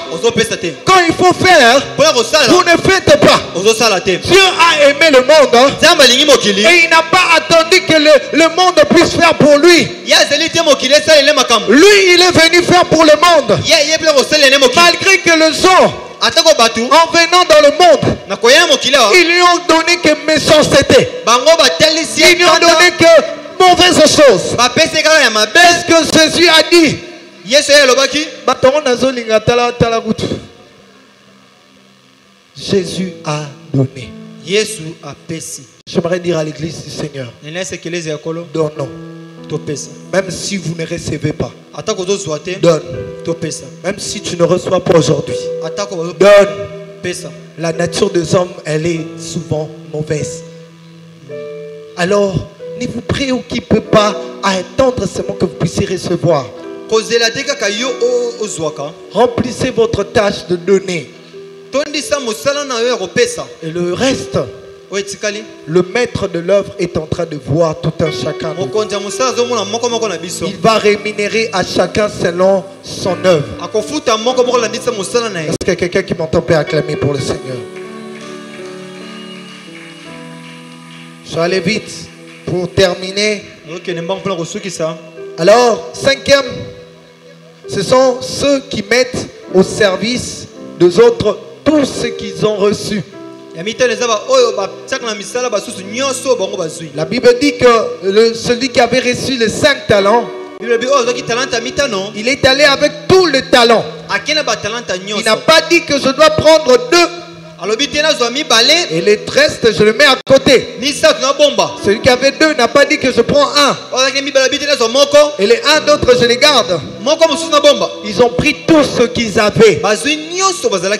Quand il faut faire, vous ne faites pas. Dieu a aimé le monde, et il n'a pas attendu que le monde puisse faire pour lui. Lui, il est venu faire pour le monde. Malgré que les gens, en venant dans le monde, ils lui ont donné que méchanceté. Ils lui ont donné que mauvaises choses. Est-ce que Jésus a dit? Jésus a donné. J'aimerais dire à l'église du Seigneur, donnons. Même si vous ne recevez pas, donne. Même si tu ne reçois pas aujourd'hui, donne. La nature des hommes, elle est souvent mauvaise. Alors, ne vous préoccupez pas à attendre seulement que vous puissiez recevoir. Remplissez votre tâche de donner. Et le reste, le maître de l'œuvre est en train de voir tout un chacun. Il va rémunérer à chacun selon son œuvre. Est-ce qu'il y a quelqu'un qui m'entend peut acclamer pour le Seigneur? Je vais aller vite pour terminer. Alors, cinquième, ce sont ceux qui mettent au service des autres tout ce qu'ils ont reçu. La Bible dit que celui qui avait reçu les 5 talents, il est allé avec tous les talents. Il n'a pas dit que je dois prendre 2. Et les restes, je le mets à côté. Celui qui avait 2 n'a pas dit que je prends 1. Et les 1 d'autres, je les garde. Ils ont pris tout ce qu'ils avaient.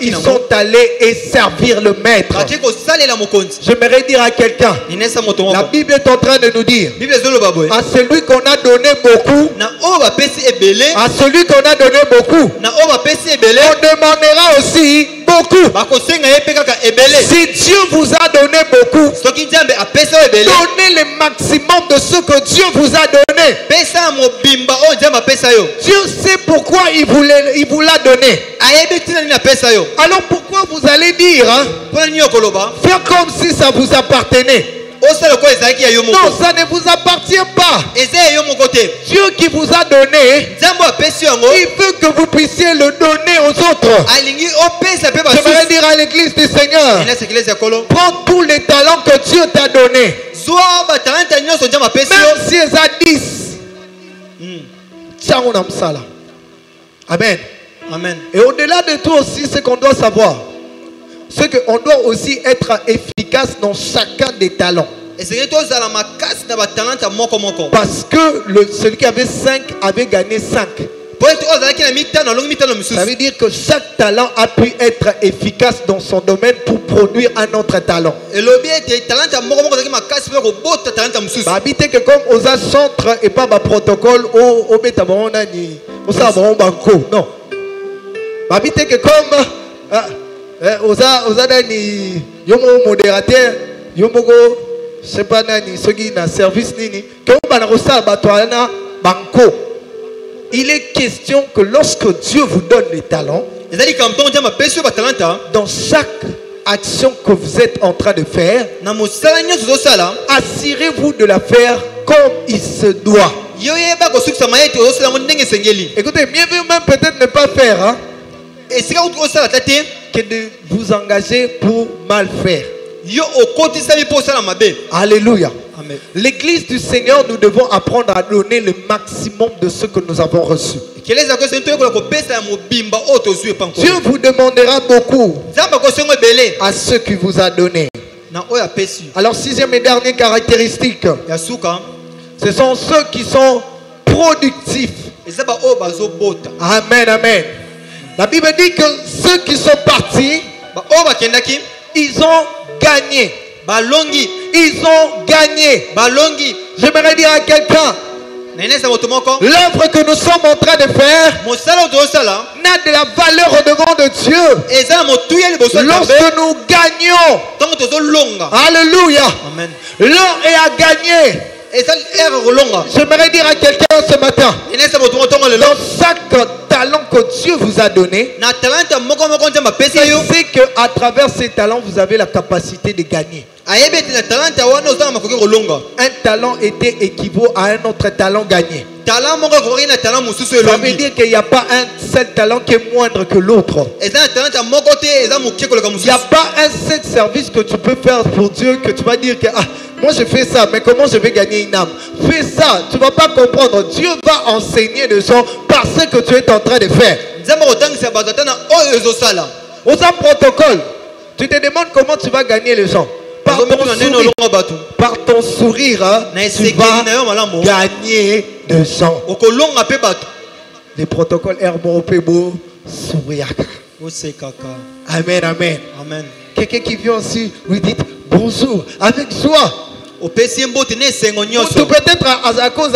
Ils sont allés et servir le maître. J'aimerais dire à quelqu'un, la Bible est en train de nous dire, à celui qu'on a donné beaucoup, à celui qu'on a donné beaucoup, on demandera aussi beaucoup. Si Dieu vous a donné beaucoup, donnez le maximum de ce que Dieu vous a donné. Dieu sait pourquoi il vous l'a donné. Alors pourquoi vous allez dire, faire comme si ça vous appartenait? Non, ça ne vous appartient pas. Dieu qui vous a donné, il veut que vous puissiez le donner aux autres. J'aimerais dire à l'église du Seigneur, prends tous les talents que Dieu t'a donnés. Même si ils ont 10, Tiens, on a ça là. Amen. Amen. Et au-delà de tout aussi, ce qu'on doit savoir, c'est qu'on doit aussi être efficace dans chacun des talents. Parce que celui qui avait 5 avait gagné 5. Ça veut dire que chaque talent a pu être efficace dans son domaine pour produire un autre talent. Habiter que comme aux centre et pas un protocole au bétamonani, au savon banco, non. Habiter que comme aux adani, yomo modérateur, yomo je sais pas nani, ceux qui na service nini, que on va reçoit batoana banco. Il est question que lorsque Dieu vous donne les talents, dans chaque action que vous êtes en train de faire, assurez-vous de la faire comme il se doit. Écoutez, mieux vaut même peut-être ne pas faire hein, que de vous engager pour mal faire. Alléluia. L'église du Seigneur, nous devons apprendre à donner le maximum de ce que nous avons reçu. Dieu vous demandera beaucoup à ce qu'il vous a donné. Alors, sixième et dernière caractéristique, ce sont ceux qui sont productifs. Amen, amen. La Bible dit que ceux qui sont partis, ils ont gagné. Ils ont gagné. J'aimerais dire à quelqu'un, l'œuvre que nous sommes en train de faire n'a de la valeur au devant de Dieu lorsque nous gagnons. Alléluia. L'heure est à gagner. J'aimerais dire à quelqu'un ce matin, dans chaque talent que Dieu vous a donné, c'est qu'à travers ces talents vous avez la capacité de gagner. Un talent était équivaut à un autre talent gagné. Ça veut dire qu'il n'y a pas un seul talent qui est moindre que l'autre. Il n'y a pas un seul service que tu peux faire pour Dieu que tu vas dire que moi je fais ça, mais comment je vais gagner une âme? Fais ça, tu ne vas pas comprendre. Dieu va enseigner de son par ce que tu es en train de faire. Aux protocole, tu te demandes comment tu vas gagner les gens. Par ton sourire, hein, tu vas gagner des gens. Les protocoles Herbopebo sourire. Amen, amen. Quelqu'un qui vient aussi, lui dit bonjour avec joie. Peut-être à cause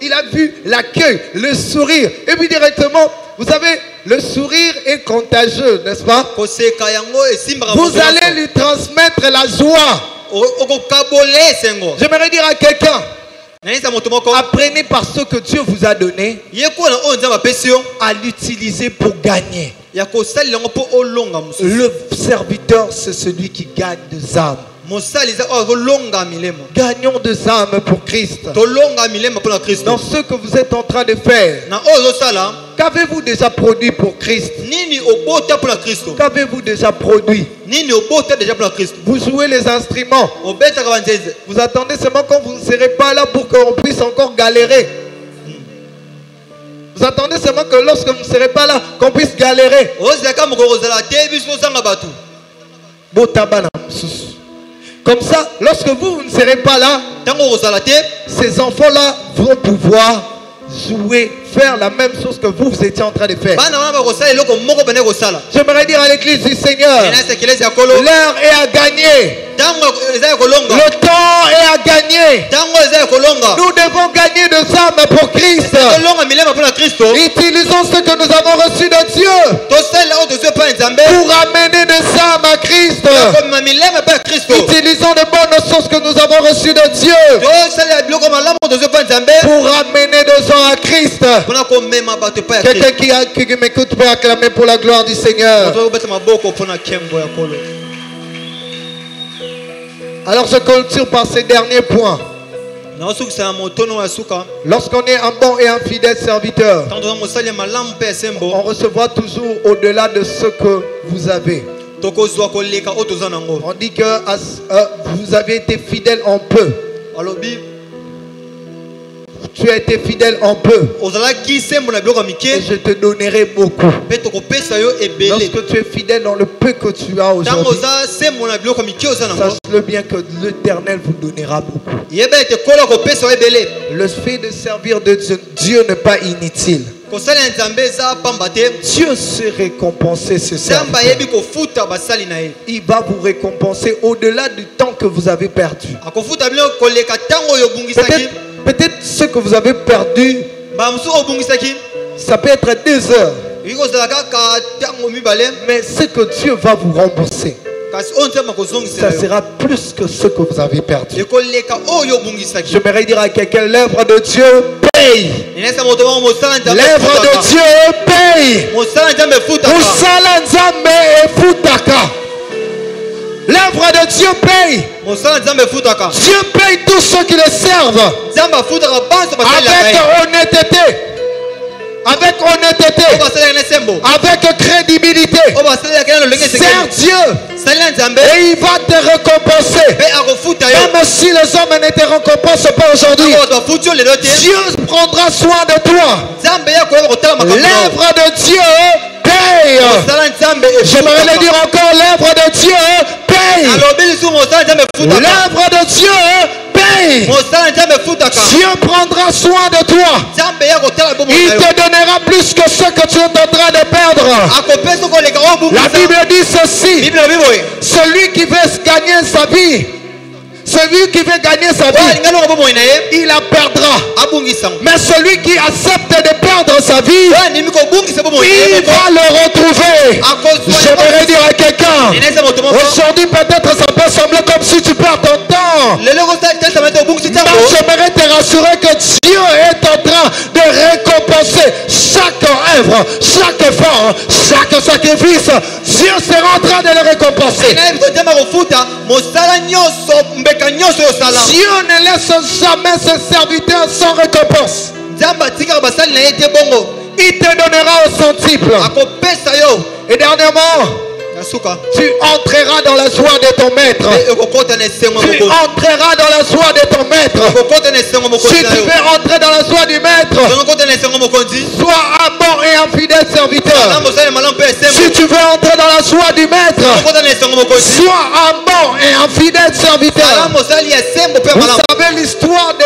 il a vu l'accueil, le sourire. Et puis directement, vous savez, le sourire est contagieux, n'est-ce pas? Vous allez lui transmettre la joie. J'aimerais dire à quelqu'un, apprenez par ce que Dieu vous a donné à l'utiliser pour gagner. Le serviteur, c'est celui qui gagne des âmes. Gagnons des âmes pour Christ. Dans ce que vous êtes en train de faire, qu'avez-vous déjà produit pour Christ? Qu'avez-vous déjà produit? Vous jouez les instruments. Vous attendez seulement quand vous ne serez pas là pour qu'on puisse encore galérer. Vous attendez seulement que lorsque vous ne serez pas là, qu'on puisse galérer. Comme ça, lorsque vous ne serez pas là, ces enfants-là vont pouvoir jouer, faire la même chose que vous étiez en train de faire. J'aimerais dire à l'église du Seigneur, l'heure est à gagner. Le temps est à gagner. Nous devons gagner des âmes pour Christ. Utilisons ce que nous avons reçu de Dieu pour amener des âmes à Christ. Utilisons les bonnes choses que nous avons reçues de Dieu pour amener des gens à Christ. Quelqu'un qui m'écoute peut acclamer pour la gloire du Seigneur. Alors je clôture par ces derniers points. Lorsqu'on est un bon et un fidèle serviteur, on recevra toujours au-delà de ce que vous avez. On dit que vous avez été fidèle en peu. Tu as été fidèle en peu. ozalaki sembo na biloko ya Et mike je te donnerai beaucoup. mpe tokopesa yo ebele. Lorsque tu es fidèle dans le peu que tu as Ntango aujourd'hui, oza sembo na biloko ya mike oza nango, sache-le bien que l'Éternel vous donnera beaucoup. yeba ete kolo akopesa yo ebele. Le fait de servir de Dieu n'est pas inutile. kosalela nzambe eza pamba te. Dieu sait récompenser ce nzambe serviteur. ayebi kofuta basali na ye. Il va vous récompenser au-delà du temps que vous avez perdu. akofuta bino koleka ntango oyo obungisaki. Peut-être ce que vous avez perdu, mbala mosusu obungisaki ça peut être 2 heures. eki kozala kaka ntango mibale, Mais ce que Dieu va vous rembourser, kasi oyo nzambe ça akozongisela yo sera plus que ce que vous avez perdu. ekoleka oyo obungisaki. J'aimerais dire à quelqu'un, l'œuvre de Dieu paye. inesa moto moko mosala nzambe L'œuvre de efutaka. Dieu paye. mosala nzambe efutaka. Musala nzambe efutaka. L'œuvre de Dieu paye. mosala nzambe efutaka. Dieu paye tous ceux qui le servent nzambe afutaka banso basalelaka avec ye. honnêteté. Avec oyo honnêteté. basalelaka na sembo, Avec crédibilité. oyo basalelaka na lolenge Sers esekeli. Dieu salela nzambe et il va te récompenser. mpe akofuta yo. Même si les hommes ne te récompensent pas aujourd'hui, ntango bato bafuti yo lelo te, Dieu prendra soin de toi. nzambe ye akoyeba kotala makambo na yo. L'œuvre de Dieu paye. mosala nzambe J'aimerais le dire efutaka. encore, l'œuvre de Dieu paye. alobi lisusu mosala nzambe efutaka. L'œuvre de Dieu paye. mosala nzambe efutaka. Dieu prendra soin de toi. nzambe ye akotala bomo Il na yo. te donnera plus que ce que tu es en train de perdre. akopesa koleka oyo La obungisa. Bible dit ceci. bible lobi boye, Celui qui veut gagner sa vie, celui qui veut gagner sa oyo vie, alingani oko bomoi na ye il la perdra. abungisa. Mais celui qui accepte de perdre sa vie, oyo andimi kobungisa bomoi na ye il va le retrouver. J'aimerais dire à quelqu'un, inesa moto moko aujourd'hui peut-être ça peut sembler comme si tu perds ton temps. lelo kosalisa ete obungisi Mais ntango. j'aimerais te rassurer que Dieu est en train de récompenser chaque œuvre, chaque effort, chaque sacrifice. Dieu sera en train de le récompenser. nayebi ko nzambe akofuta mosala nyonso, mbeka nyonso oyo osala. Dieu ne laisse jamais ses serviteurs sans récompense. nzambe atikaka basali na ye te bongo, Il te donnera au centuple. akopesa yo. Et dernièrement, na suka tu entreras dans la joie de ton maître. mpe ekokota na esengo ya Tu mokonzi. entreras dans la joie de ton maître. ekokota na esengo ya Si mokonzi tu na yo. veux entrer dans la joie du maître, ekokota na esengo ya mokonzi. sois un bon et un fidèle ala serviteur. mosala malamu mpe Si esengo. tu veux entrer dans la joie du maître, ekokota na esengo ya mokonzi. sois un bon et un fidèle ala serviteur. mosali ya sembo mpe Vous malamu. savez l'histoire de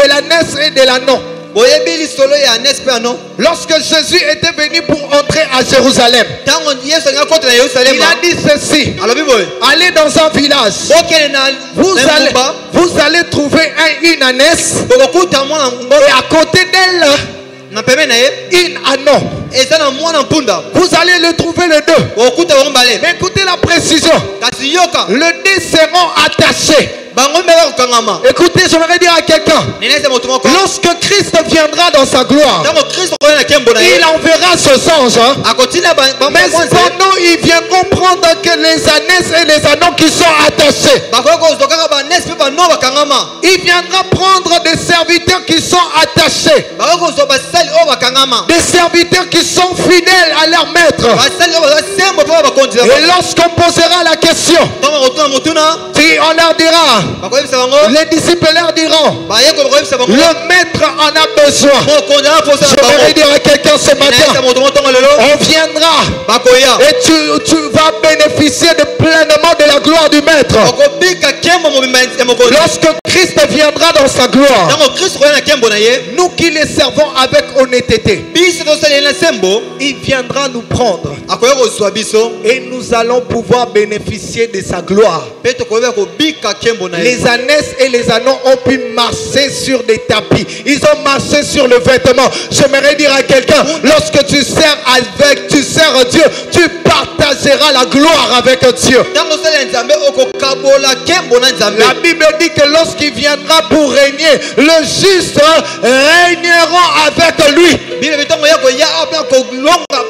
l'ânesse et de l'ânon. boyebi lisolo ya anes mpe ano. Lorsque Jésus était venu pour entrer à Jérusalem, ntango yesu alingi akota na il yerusalema, a dit ceci. alobi boye, Allez dans un village. bokende na engumba, Vous allez trouver une ânesse bokokuta mwana et ngombe à côté d'elle, na pembeni na ye une ânon. eza na mwana mpunda, Vous allez le trouver les deux. bokokuta bango mbale. Mais écoutez la précision. kasi yoka Les deux seront attachés. bango mpe bakokangama. Écoutez, j'aimerais dire à quelqu'un. nenesa moto moko Lorsque Christ viendra dans sa gloire, ntango kristo akoya na nkembo na ye il enverra ses anges. Hein. akotina Mais bamwanze cependant, ils viendront prendre que les ânesses et les ânons qui sont attachés. bakoki kozwa kaka banesi mpe bano bakangama. Il viendra prendre des serviteurs qui sont attachés. bakoki kozwa basali oyo bakangama, Des serviteurs qui sont fidèles à leur maître. basali oyo baza sembo mpe bakonzi Et lorsqu'on posera la question, ntango bakotuna motuna on leur dira, bakoyebisa bango, les disciples leur diront, bayekoli bakoyebisa bango le maître en a besoin. mokonzi ana mposa na J'aimerais bango. dire à quelqu'un ce nenesa matin, moto mo ntongo lelo on viendra bakoya et tu vas bénéficier de pleinement de la gloire du maître. okobika nkembo mobimba ya mokonzi. Lorsque Christ viendra dans sa gloire, ntango kristo koya na nkembo na ye, nous qui les servons avec honnêteté, biso tosaleli na sembo il viendra nous prendre akoya kozwa biso et nous allons pouvoir bénéficier de sa gloire. mpe tokoyeba kobika nkembo na ye. Les ânesses et les ânons ont pu marcher sur des tapis. Ils ont marché sur le vêtement. J'aimerais dire à quelqu'un, lorsque tu sers Dieu, tu partageras la gloire avec Dieu. ntango osalela nzambe okokabola nkembo na nzambe. La Bible dit que lorsqu'il viendra pour régner, le juste régneront avec lui. bible ntango ya koya awa mpe akolonga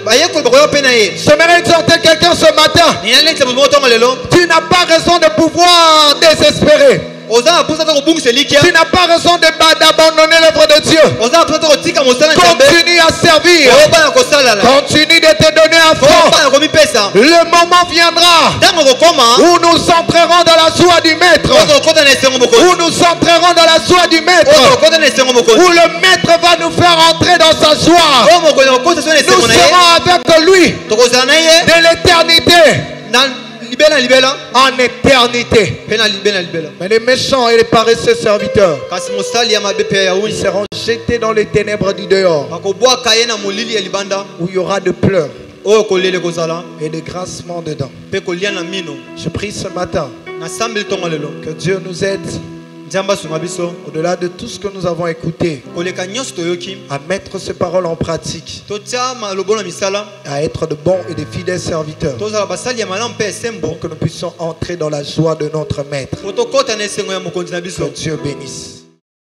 bayekoli bakoya mpe na ye. J'aimerais exhorter quelqu'un ce matin. ninalekisa moto mo ntongo lelo Tu n'as pas raison de pouvoir désespérer. oza na mposa te kobungisa elikya, Tu n'as pas raison d'abandonner l'œuvre de Dieu. oza na mposa te kotika mosala na nzambe. Continue à servir. obana kosalala, Continue de te donner à fond. obana komipesa. Le moment viendra ntango kokoma où nous entrerons dans la joie du maître. okokota na esengo mokonzi, Où nous entrerons entrerons dans la joie du maître. Où le maître va nous faire entrer dans sa joie. Nous serons avec lui de l'éternité. En éternité. Mais les méchants et les paresseux serviteurs, ils seront jetés dans les ténèbres du dehors, où il y aura de pleurs et de grincements dedans. Je prie ce matin que Dieu nous aide, au-delà de tout ce que nous avons écouté, à mettre ces paroles en pratique, à être de bons et de fidèles serviteurs, pour que nous puissions entrer dans la joie de notre Maître. Que Dieu bénisse.